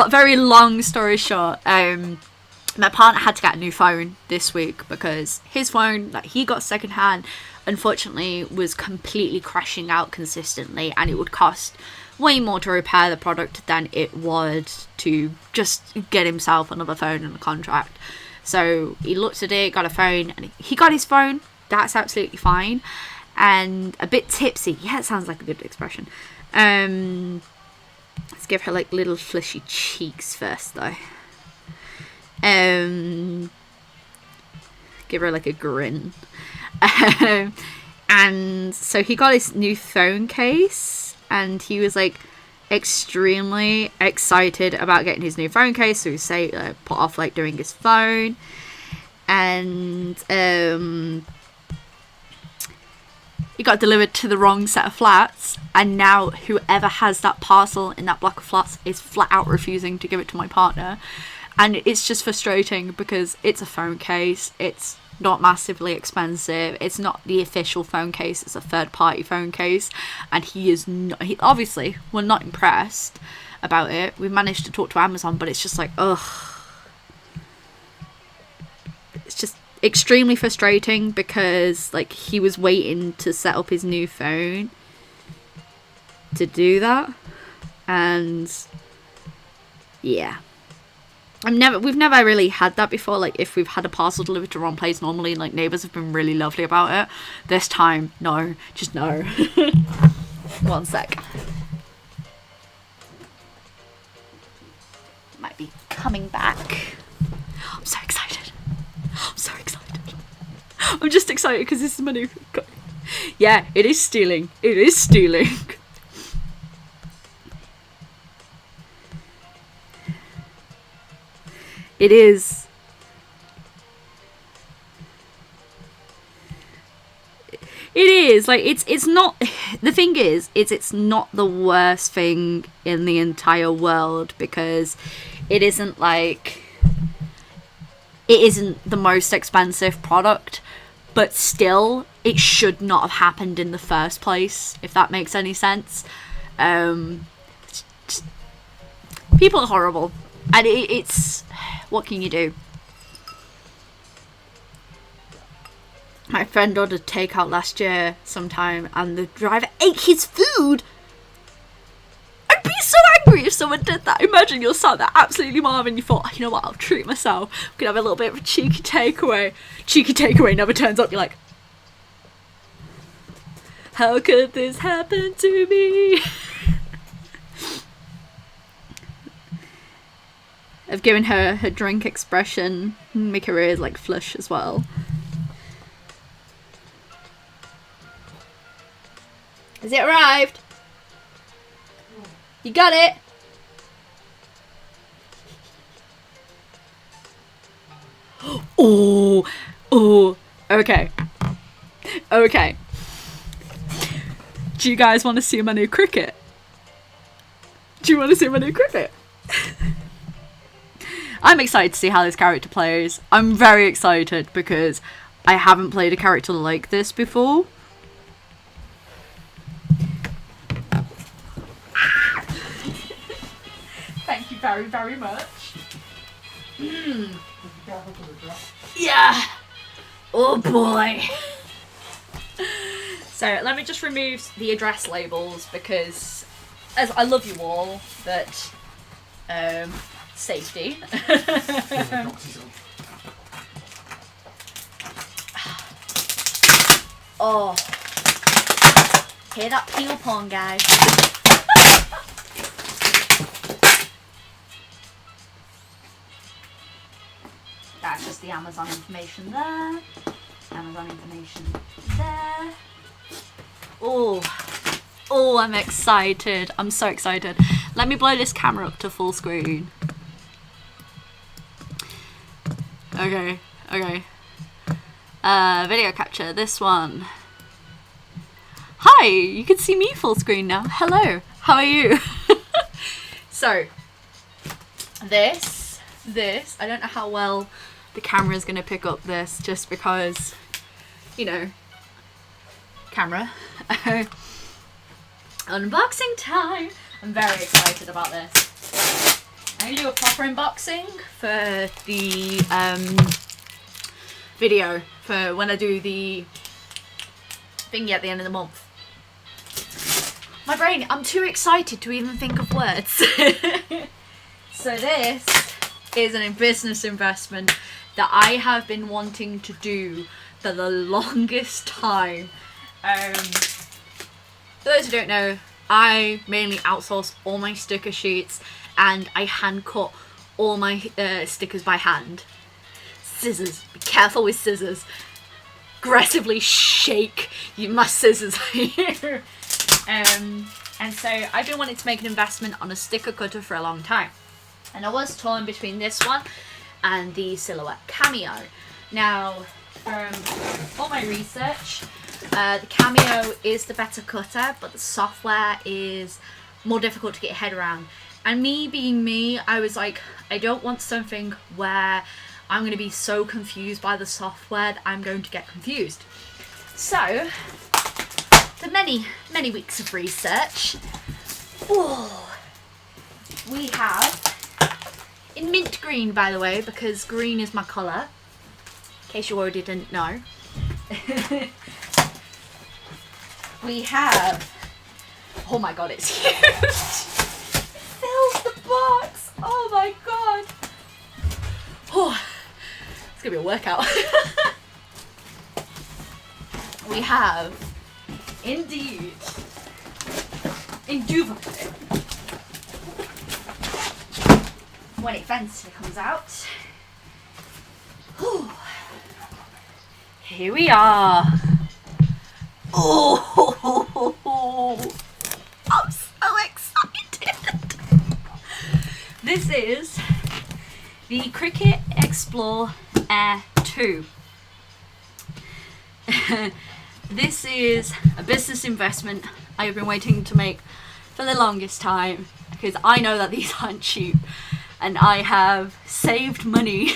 Speaker 1: very long story short, my partner had to get a new phone this week because his phone that he got secondhand, unfortunately, was completely crashing out consistently, and it would cost way more to repair the product than it would to just get himself another phone and a contract. So he looked at it, got a phone, and he got his phone. That's absolutely fine. And a bit tipsy. Yeah, it sounds like a good expression. Let's give her like little fleshy cheeks first, though. Give her like a grin. And so he got his new phone case, and he was like extremely excited about getting his new phone case. So he put off like doing his phone, and it got delivered to the wrong set of flats, and now whoever has that parcel in that block of flats is flat out refusing to give it to my partner. And it's just frustrating because it's a phone case, it's not massively expensive, it's not the official phone case, it's a third-party phone case, and obviously we're not impressed about it. We've managed to talk to Amazon, but it's just like, ugh. It's just extremely frustrating because like he was waiting to set up his new phone to do that, and yeah. We've never really had that before. Like, if we've had a parcel delivered to the wrong place, normally, like, neighbours have been really lovely about it. This time, no. Just no. 1 sec. Might be coming back. I'm so excited. I'm just excited because this is my new... Yeah, it is stealing. It is stealing. It is. It is. Like, it's not... The thing is, it's not the worst thing in the entire world, because it isn't, like... It isn't the most expensive product, but still, it should not have happened in the first place, if that makes any sense. People are horrible. And it's, what can you do? My friend ordered takeout last year sometime, and the driver ate his food. I'd be so angry if someone did that. Imagine you're sat there absolutely marvin, and you thought, oh, you know what, I'll treat myself. We could have a little bit of a cheeky takeaway. Cheeky takeaway never turns up. You're like, how could this happen to me? I've given her her drink expression, make her ears like flush as well. Has it arrived? You got it? Oh, oh, okay. Okay. Do you guys want to see my new cricket? Do you want to see my new cricket? I'm excited to see how this character plays. I'm very excited because I haven't played a character like this before. Thank you very, very much. Yeah. Oh boy. So let me just remove the address labels because, as I love you all, but safety. Oh, hear that peel porn, guys? That's just the Amazon information there. Amazon information there. Oh, oh, I'm excited. I'm so excited. Let me blow this camera up to full screen. Okay, okay. Video capture, this one. Hi, you can see me full screen now. Hello, how are you? So, this, I don't know how well the camera is going to pick up this just because, you know, camera. Unboxing time. I'm very excited about this. I'm going to do a proper unboxing for the video for when I do the thingy at the end of the month. My brain, I'm too excited to even think of words. So this is a business investment that I have been wanting to do for the longest time. For those who don't know, I mainly outsource all my sticker sheets and I hand cut all my stickers by hand. Scissors, be careful with scissors. Aggressively shake my scissors here. And so I've been wanting to make an investment on a sticker cutter for a long time. And I was torn between this one and the Silhouette Cameo. Now, from all my research, the Cameo is the better cutter, but the software is more difficult to get your head around. And me being me, I was like, I don't want something where I'm going to be so confused by the software that I'm going to get confused. So, after many, many weeks of research, we have, in mint green by the way, because green is my colour, in case you already didn't know, we have, oh my god, it's huge! It fills the box! Oh my god! Oh, it's gonna be a workout. We have, indeed, indubitably, when it eventually comes out. Whew. Here we are. Oh, I'm so excited. This is the Cricut Explore Air 2. This is a business investment I've been waiting to make for the longest time because I know that these aren't cheap and I have saved money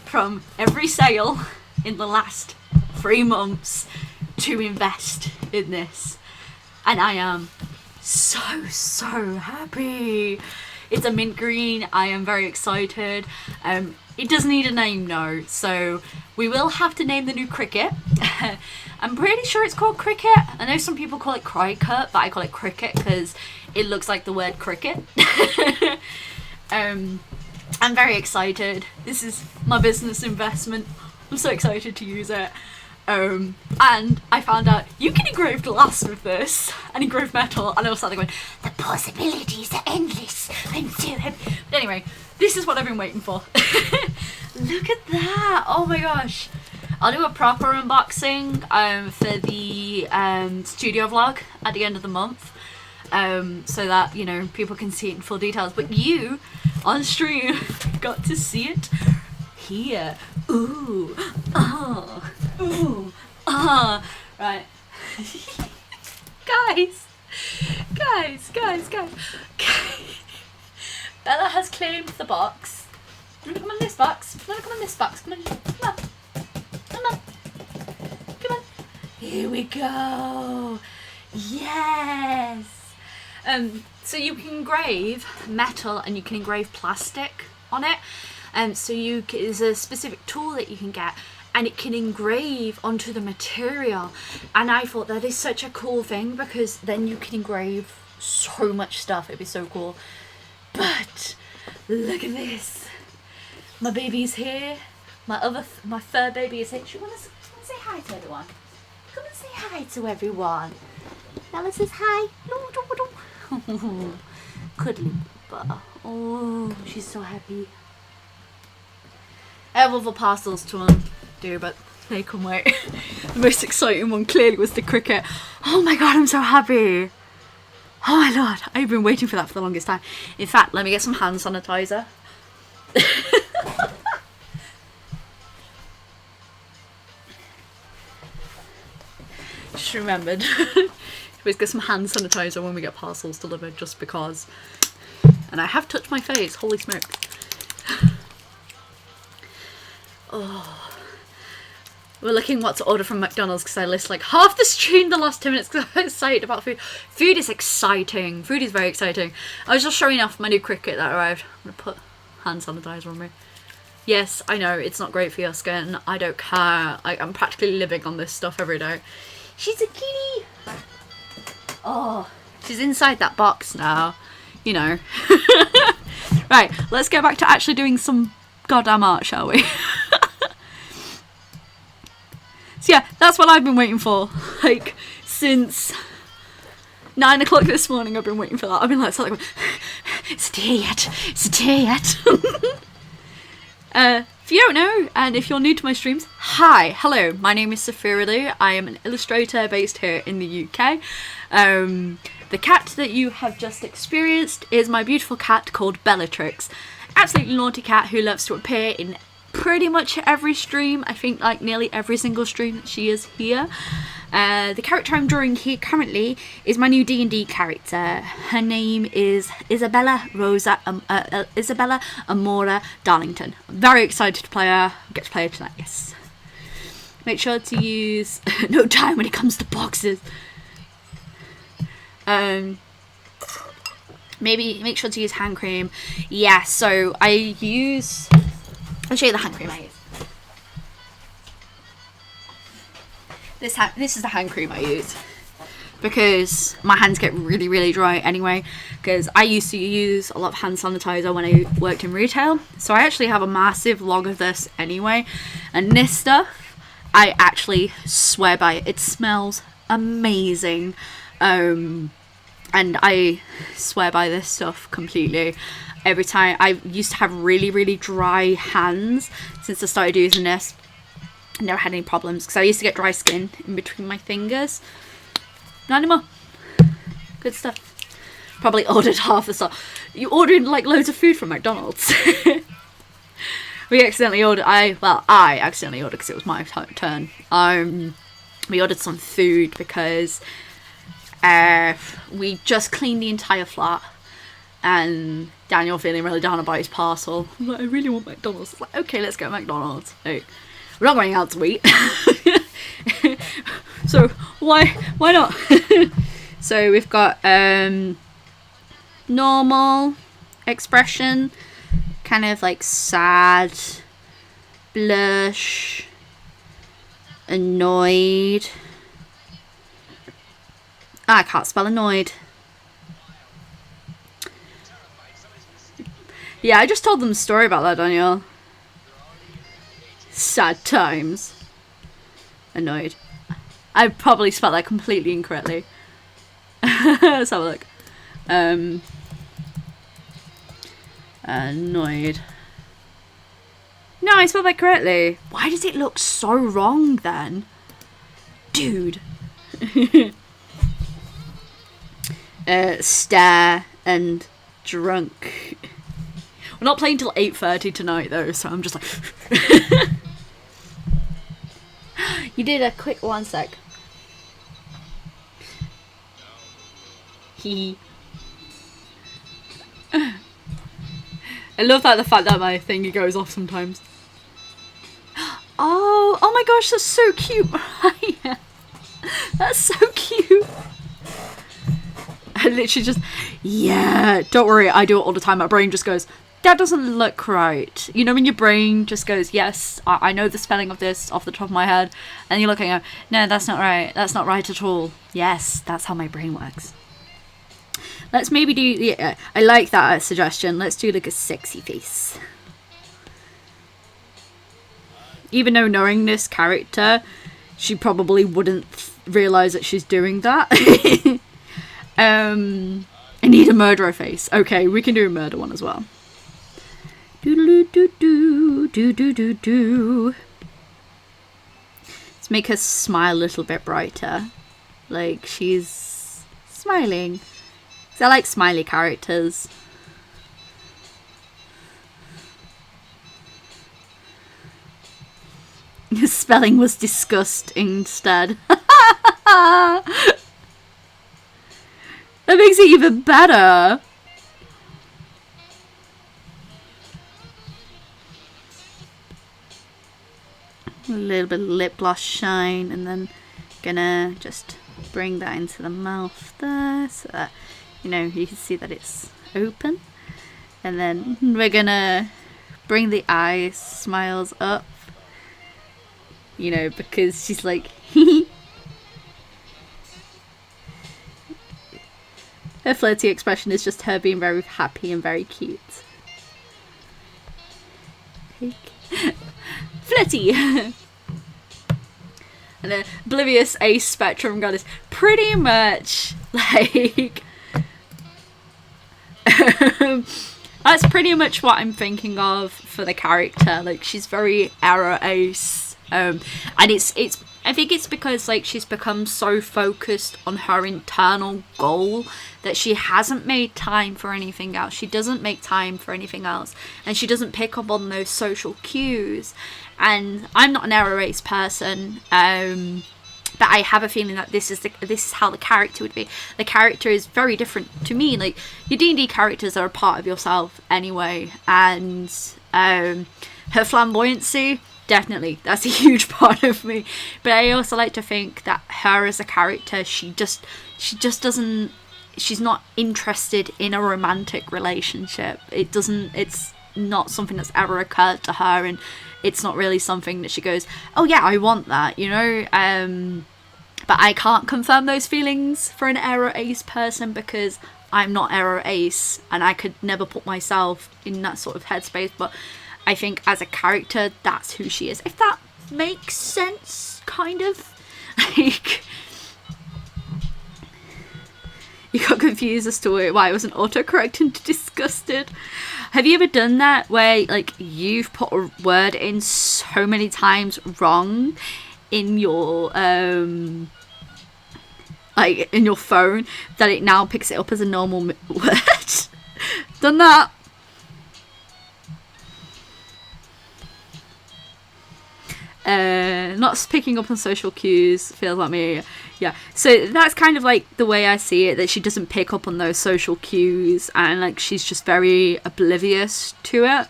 Speaker 1: from every sale in the last 3 months to invest in this, and I am so happy. It's a mint green. I am very excited. It does need a name though, so we will have to name the new cricket. I'm pretty sure it's called Cricket. I know some people call it Cricket, but I call it Cricket because it looks like the word cricket. I'm very excited. This is my business investment. I'm so excited to use it. And I found out you can engrave glass with this and engrave metal, and I was starting going, the possibilities are endless. I'm so happy. But anyway, this is what I've been waiting for. Look at that. Oh my gosh. I'll do a proper unboxing for the studio vlog at the end of the month, so that, you know, people can see it in full details. But you on stream got to see it here. Ooh, ah, ooh, ah. Right. guys. Bella has claimed the box. You wanna come on this box? You wanna come on this box? Come on. Here we go. Yes. So you can engrave metal and you can engrave plastic on it. So there's a specific tool that you can get, and it can engrave onto the material. And I thought that is such a cool thing, because then you can engrave so much stuff. It'd be so cool. But look at this. My baby's here. My fur baby is here. Do you want to say hi to everyone? Come and say hi to everyone. Bella says hi. Cuddly butter. Oh, she's so happy. I have other parcels to undo, but they can wait. The most exciting one clearly was the cricket. Oh my god, I'm so happy. Oh my lord, I've been waiting for that for the longest time. In fact, let me get some hand sanitizer. Just remembered. Always get some hand sanitizer when we get parcels delivered, just because. And I have touched my face, holy smoke. Oh, we're looking what to order from McDonald's, because I list like half the stream the last 2 minutes because I'm excited about food. Food is exciting. Food is very exciting. I was just showing off my new cricket that arrived. I'm going to put hand sanitizer on me. Yes, I know, it's not great for your skin. I don't care. I'm practically living on this stuff every day. She's a kitty. Oh, she's inside that box now. You know. Right, let's get back to actually doing some goddamn art, shall we? So yeah, that's what I've been waiting for. Like, since 9 o'clock this morning, I've been waiting for that. I've been like, it's a day yet. It's a day yet. If you don't know, and if you're new to my streams, hi, hello, my name is Sophiralou. I am an illustrator based here in the UK. The cat that you have just experienced is my beautiful cat called Bellatrix. Absolutely naughty cat who loves to appear in pretty much every stream. I think like nearly every single stream that she is here. The character I'm drawing here currently is my new D&D character. Her name is Isabella Amora Darlington. I'm very excited to play her. I'll get to play her tonight, yes. Make sure to use no time when it comes to boxes. Maybe make sure to use hand cream. Yeah, so I'll show you the hand cream I use. This is the hand cream I use, because my hands get really, really dry anyway, because I used to use a lot of hand sanitizer when I worked in retail. So I actually have a massive log of this anyway. And this stuff, I actually swear by it. It smells amazing. And I swear by this stuff completely. Every time, I used to have really, really dry hands since I started using this. I never had any problems, because I used to get dry skin in between my fingers. Not anymore. Good stuff. Probably ordered half the stuff. You ordered like loads of food from McDonald's. We accidentally ordered, I accidentally ordered because it was my turn. We ordered some food because we just cleaned the entire flat, and Daniel feeling really down about his parcel. I'm like, I really want McDonald's. It's like, okay, let's go to McDonald's. Like, we're not going out to eat. So why not? So we've got normal, expression. Kind of like sad, blush, annoyed. I can't spell annoyed. Yeah, I just told them a story about that, Daniel. Sad times. Annoyed. I probably spelled that completely incorrectly. Let's have a look. Annoyed. No, I spelled that correctly. Why does it look so wrong then? Dude. Stare and drunk. We're not playing till 8:30 tonight though, so I'm just like... You did a quick 1 sec. Hee. I love that, the fact that my thingy goes off sometimes. Oh my gosh, that's so cute, Mariah. That's so cute. I literally just, yeah, don't worry, I do it all the time. My brain just goes, that doesn't look right. You know when your brain just goes, yes, I know the spelling of this off the top of my head. And you're looking at, no, that's not right. That's not right at all. Yes, that's how my brain works. Let's maybe do, yeah, I like that suggestion. Let's do like a sexy face. Even though knowing this character, she probably wouldn't realise that she's doing that. I need a murderer face. Okay, we can do a murder one as well. Do. Let's make her smile a little bit brighter. Like she's smiling. 'Cause I like smiley characters. The spelling was disgust instead. That makes it even better. A little bit of lip gloss shine, and then gonna just bring that into the mouth there, so that, you know, you can see that it's open. And then we're gonna bring the eyes smiles up, you know, because she's like her flirty expression is just her being very happy and very cute. Flirty. And then Oblivious Ace Spectrum Goddess, pretty much like that's pretty much what I'm thinking of for the character. Like she's very Error Ace, and it's I think it's because like she's become so focused on her internal goal that she hasn't made time for anything else. She doesn't make time for anything else, and she doesn't pick up on those social cues. And I'm not an Error Ace person, but I have a feeling that this is how the character would be. The character is very different to me. Like your D&D characters are a part of yourself anyway, and her flamboyancy, definitely, that's a huge part of me. But I also like to think that her as a character, she just doesn't, she's not interested in a romantic relationship. It's not something that's ever occurred to her, and it's not really something that she goes, oh yeah, I want that, you know. But I can't confirm those feelings for an Error Ace person because I'm not Error Ace, and I could never put myself in that sort of headspace. But I think as a character, that's who she is. If that makes sense, kind of. Like, you got confused as to why it wasn't autocorrect into disgusted. Have you ever done that where like you've put a word in so many times wrong in your like in your phone that it now picks it up as a normal word? Done that? Not picking up on social cues feels like me. Yeah, so that's kind of like the way I see it, that she doesn't pick up on those social cues, and like she's just very oblivious to it.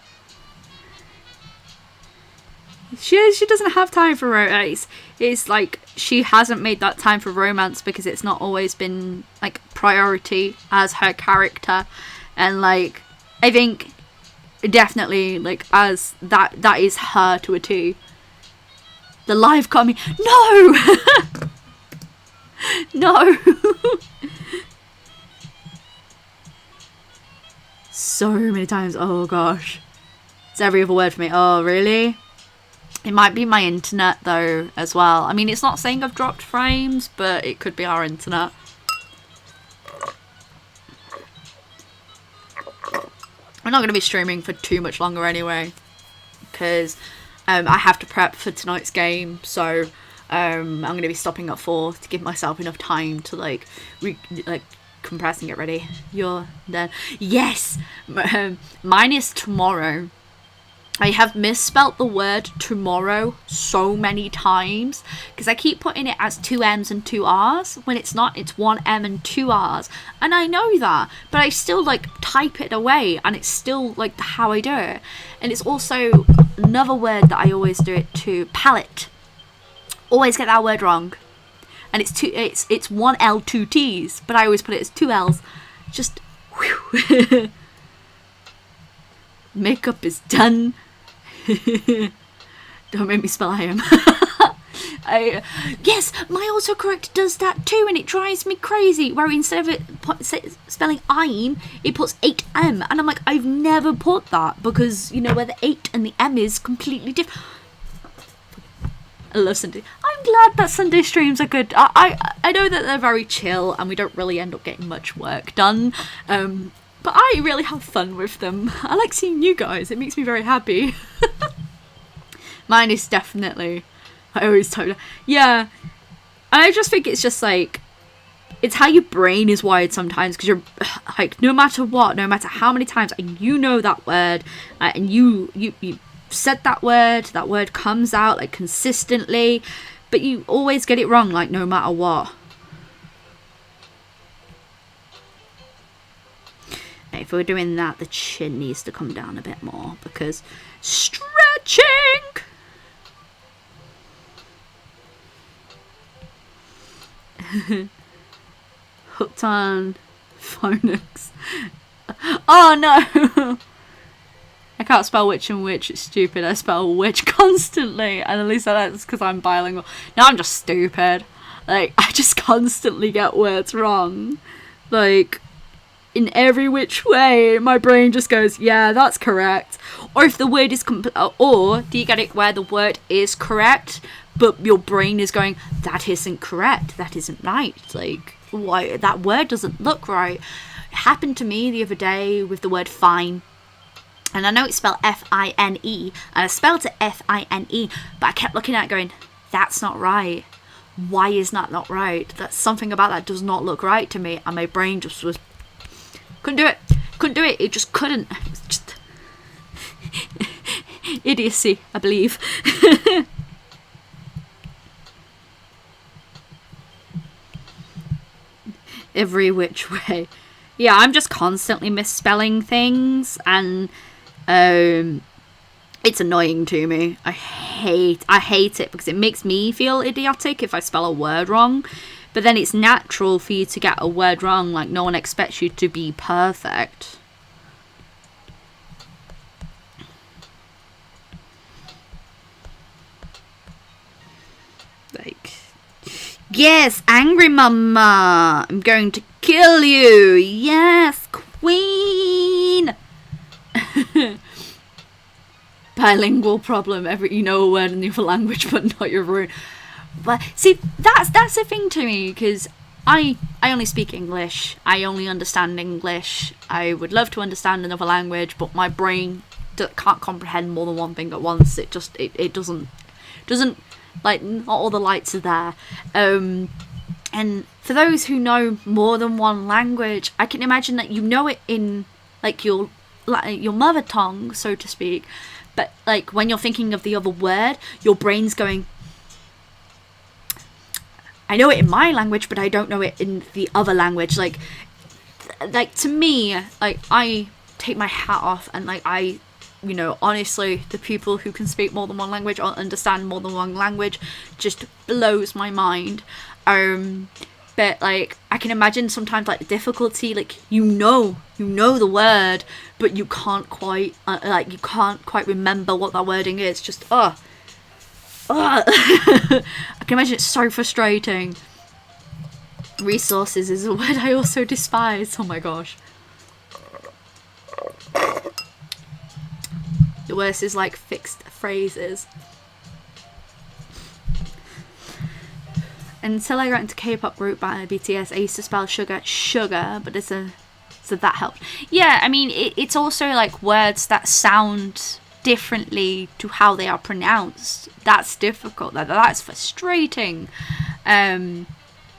Speaker 1: She doesn't have time for romance. It's like she hasn't made that time for romance because it's not always been like priority as her character. And like I think definitely, like, as that is her to a T. The live comedy. No! No! So many times. Oh gosh. It's every other word for me. Oh, really? It might be my internet though as well. I mean, it's not saying I've dropped frames, but it could be our internet. I'm not going to be streaming for too much longer anyway, because I have to prep for tonight's game, so I'm going to be stopping at 4 to give myself enough time to like compress and get ready. You're there. Yes! Mine is tomorrow. I have misspelt the word tomorrow so many times because I keep putting it as 2 M's and 2 R's when it's not. It's 1 M and 2 R's, and I know that, but I still like type it away, and it's still like how I do it. And it's also another word that I always do it to, palette. Always get that word wrong, and it's 1 L 2 T's, but I always put it as 2 L's. Just whew. Makeup is done. Don't make me spell I am. Yes, my autocorrect does that too, and it drives me crazy. Where instead of it spelling I'm, it puts 8M, and I'm like, I've never put that because you know where the 8 and the M is completely different. I love Sunday. I'm glad that Sunday streams are good. I know that they're very chill, and we don't really end up getting much work done. But I really have fun with them. I like seeing you guys. It makes me very happy. Mine is definitely... I always type... Yeah. And I just think it's just like... It's how your brain is wired sometimes. Because you're... Like, no matter what, no matter how many times, and you know that word. And you said that word comes out, like, consistently. But you always get it wrong, like, no matter what. If we're doing that, the chin needs to come down a bit more because stretching. Hooked on phonics. Oh no! I can't spell witch and witch. It's stupid. I spell witch constantly, and at least that's because I'm bilingual. No, I'm just stupid. Like, I just constantly get words wrong. Like, in every which way, my brain just goes, yeah, that's correct. Or if the word is or do you get it where the word is correct, but your brain is going, that isn't correct, that isn't right. Like, why that word doesn't look right. It happened to me the other day with the word fine. And I know it's spelled Fine, and I spelled it Fine, but I kept looking at it going, that's not right. Why is that not right? That's something about that does not look right to me. And my brain just was couldn't do it. It just couldn't. It was just idiocy, I believe. Every which way. Yeah, I'm just constantly misspelling things, and it's annoying to me. I hate it because it makes me feel idiotic if I spell a word wrong. But then it's natural for you to get a word wrong. Like, no one expects you to be perfect. Like, yes, angry mama. I'm going to kill you. Yes, queen. Bilingual problem. You know a word in the other language, but not your own. But see, that's the thing to me, because I only speak English. I only understand English. I would love to understand another language, but my brain can't comprehend more than one thing at once. It just it doesn't like, not all the lights are there. And for those who know more than one language, I can imagine that you know it in like your mother tongue, so to speak. But like when you're thinking of the other word, your brain's going, I know it in my language, but I don't know it in the other language. Like to me, like, I take my hat off, and like, you know, honestly, the people who can speak more than one language or understand more than one language just blows my mind. but like I can imagine sometimes like the difficulty, like you know the word, but you can't quite remember what that wording is. Just I can imagine it's so frustrating. Resources is a word I also despise. Oh my gosh. The worst is like fixed phrases. Until I got into K-pop group by BTS, I used to spell sugar, but so that helped. Yeah, I mean, it's also like words that sound differently to how they are pronounced. That's difficult. That's frustrating. I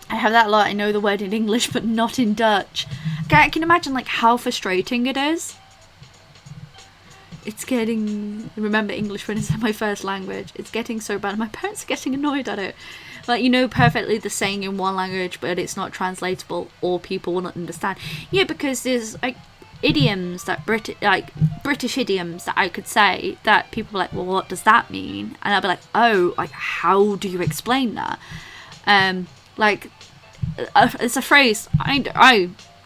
Speaker 1: have that a lot. I know the word in English, but not in Dutch. I can imagine like how frustrating it is. It's getting... Remember English when it's my first language. It's getting so bad. My parents are getting annoyed at it. Like, you know perfectly the saying in one language, but it's not translatable or people will not understand. Yeah, because there's like idioms that British idioms that I could say that people are like, well, what does that mean? And I'll be like, oh, like how do you explain that? Like it's a phrase.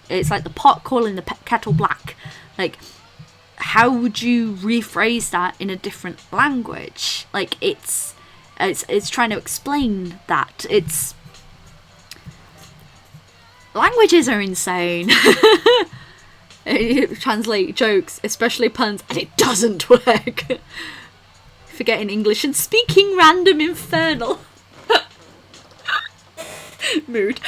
Speaker 1: It's like the pot calling the kettle black. Like, how would you rephrase that in a different language? Like it's trying to explain that. It's languages are insane. Translate jokes, especially puns, and it doesn't work. Forgetting English and speaking random infernal. Mood.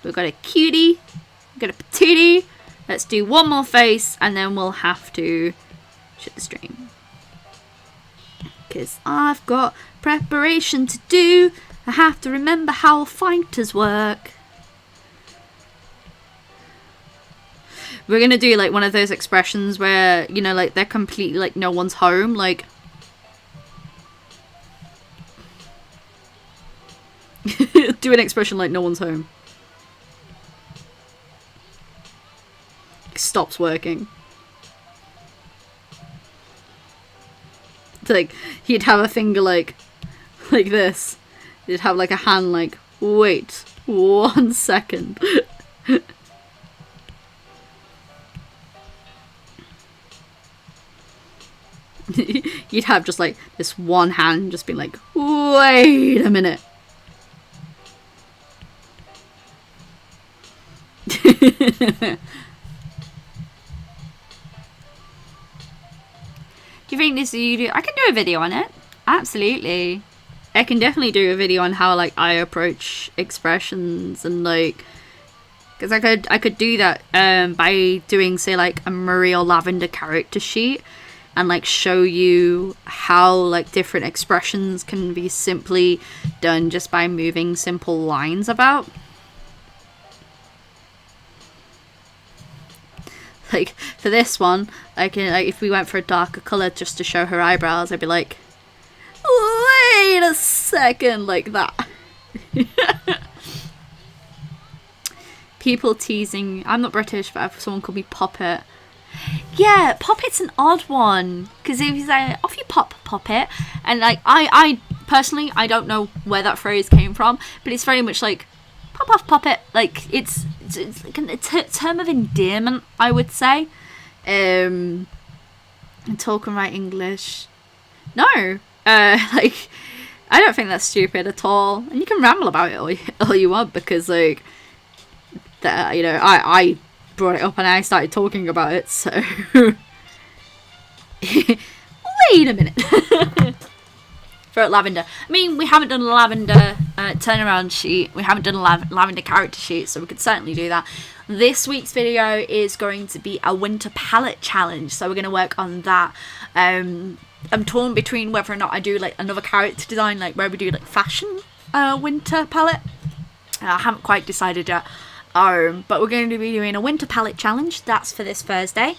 Speaker 1: We've got a cutie, we've got a patootie. Let's do one more face and then we'll have to shut the stream. Because I've got preparation to do. I have to remember how fighters work. We're going to do like one of those expressions where, you know, like they're completely like no one's home. Like, do an expression like no one's home. Stops working. It's like he'd have a finger like this. He'd have like a hand like, wait 1 second. You'd have just like this one hand just being like, wait a minute. Do you think this video? I can do a video on it. Absolutely. I can definitely do a video on how like I approach expressions and like, because I could do that by doing say like a Murray or Lavender character sheet and like show you how like different expressions can be simply done just by moving simple lines about. Like for this one, I can like if we went for a darker colour just to show her eyebrows, I'd be like, wait a second, like that. People teasing. I'm not British, but someone called me Poppet. Yeah, Poppet's an odd one because if you say off you pop, Poppet, and like I personally I don't know where that phrase came from, but it's very much like pop off, Poppet. Like it's like a term of endearment, I would say. And talk and write English. No, like I don't think that's stupid at all. And you can ramble about it all you want because like that, you know, I brought it up and I started talking about it. So wait a minute. For lavender. I mean, we haven't done a lavender turnaround sheet. We haven't done a lavender character sheet, so we could certainly do that. This week's video is going to be a winter palette challenge, so we're going to work on that. I'm torn between whether or not I do like another character design, like where we do like fashion winter palette. I haven't quite decided yet. But we're going to be doing a winter palette challenge. That's for this Thursday.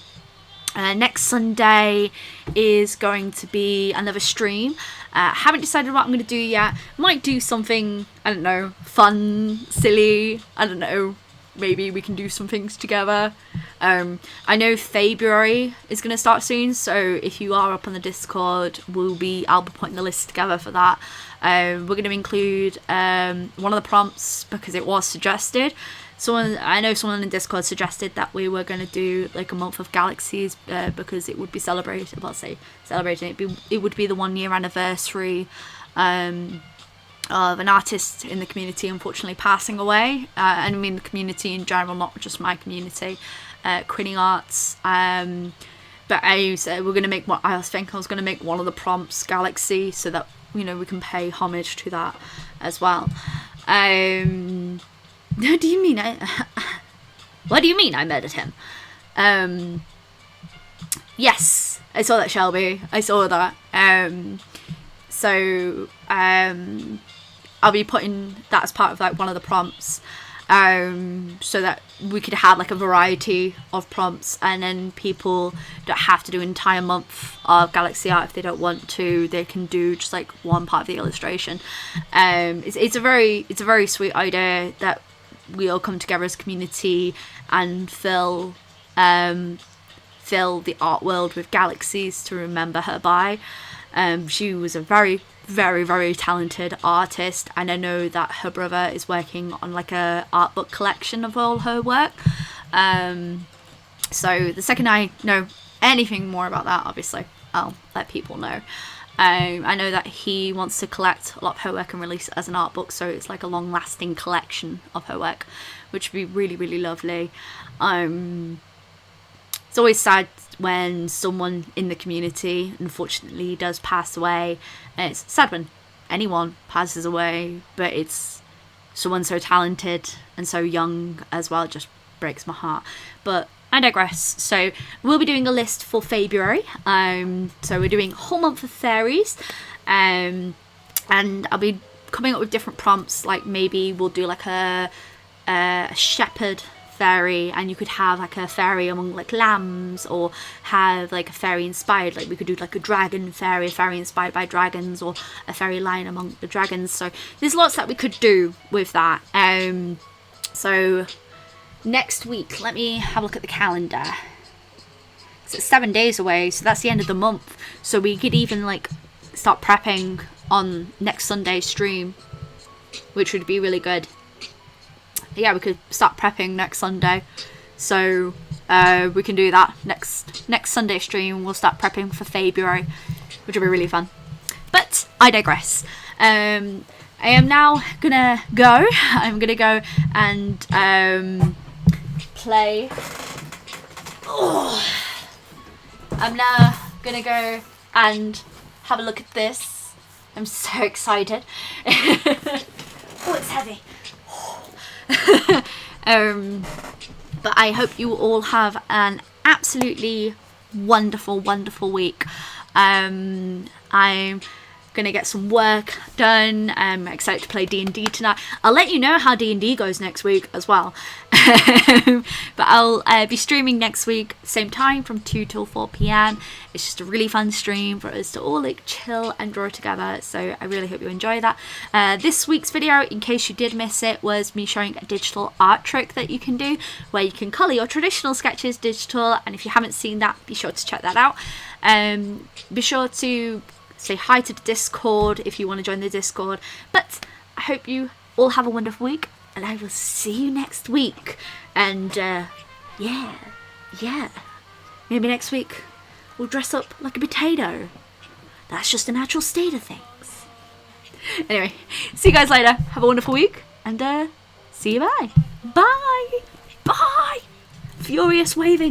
Speaker 1: Next Sunday is going to be another stream. Haven't decided what I'm going to do yet. Might do something, I don't know, fun, silly, I don't know, maybe we can do some things together. I know February is going to start soon, so if you are up on the Discord, I'll be putting the list together for that. We're going to include one of the prompts because it was suggested. I know someone in Discord suggested that we were going to do like a month of galaxies because it would be celebrating. It would be the 1 year anniversary of an artist in the community unfortunately passing away. And I mean the community in general, not just my community, Quinny Arts. But I said we're going to make what I was going to make one of the prompts Galaxy, so that we can pay homage to that as well. What do you mean? What do you mean I murdered him? Yes, I saw that, Shelby. I saw that. So I'll be putting that as part of like one of the prompts, so that we could have like a variety of prompts, and then people don't have to do an entire month of Galaxy art if they don't want to. They can do just like one part of the illustration. It's a very sweet idea that we all come together as a community and fill the art world with galaxies to remember her by. She was a very, very, very talented artist, and I know that her brother is working on like a art book collection of all her work. So the second I know anything more about that, obviously I'll let people know. I know that he wants to collect a lot of her work and release it as an art book, so it's like a long-lasting collection of her work, which would be really, really lovely. It's always sad when someone in the community unfortunately does pass away, and it's sad when anyone passes away, but it's someone so talented and so young as well. It just breaks my heart, but I digress. So we'll be doing a list for February. So we're doing a whole month of fairies, and I'll be coming up with different prompts. Like maybe we'll do like a shepherd fairy, and you could have like a fairy among like lambs, or have like a fairy inspired, like we could do like a dragon fairy, a fairy inspired by dragons, or a fairy lion among the dragons. So there's lots that we could do with that. So next week, let me have a look at the calendar. So it's 7 days away, so that's the end of the month. So we could even like start prepping on next Sunday's stream, which would be really good. Yeah, we could start prepping next Sunday, so we can do that next Sunday stream. We'll start prepping for February, which will be really fun. But I digress. I am now gonna go. I'm gonna go and play. Oh. I'm now gonna go and have a look at this. I'm so excited. Oh, it's heavy. But I hope you all have an absolutely wonderful week. I'm gonna get some work done. I'm excited to play D&D tonight. I'll let you know how D&D goes next week as well. But I'll be streaming next week, same time, from 2 till 4 p.m. It's just a really fun stream for us to all like chill and draw together, so I really hope you enjoy that. This week's video, in case you did miss it, was me showing a digital art trick that you can do where you can colour your traditional sketches digital, and if you haven't seen that, be sure to check that out. Be sure to say hi to the Discord if you want to join the Discord. But I hope you all have a wonderful week, and I will see you next week. And yeah, maybe next week we'll dress up like a potato. That's just a natural state of things. Anyway, see you guys later. Have a wonderful week, and see you. Bye. Furious waving.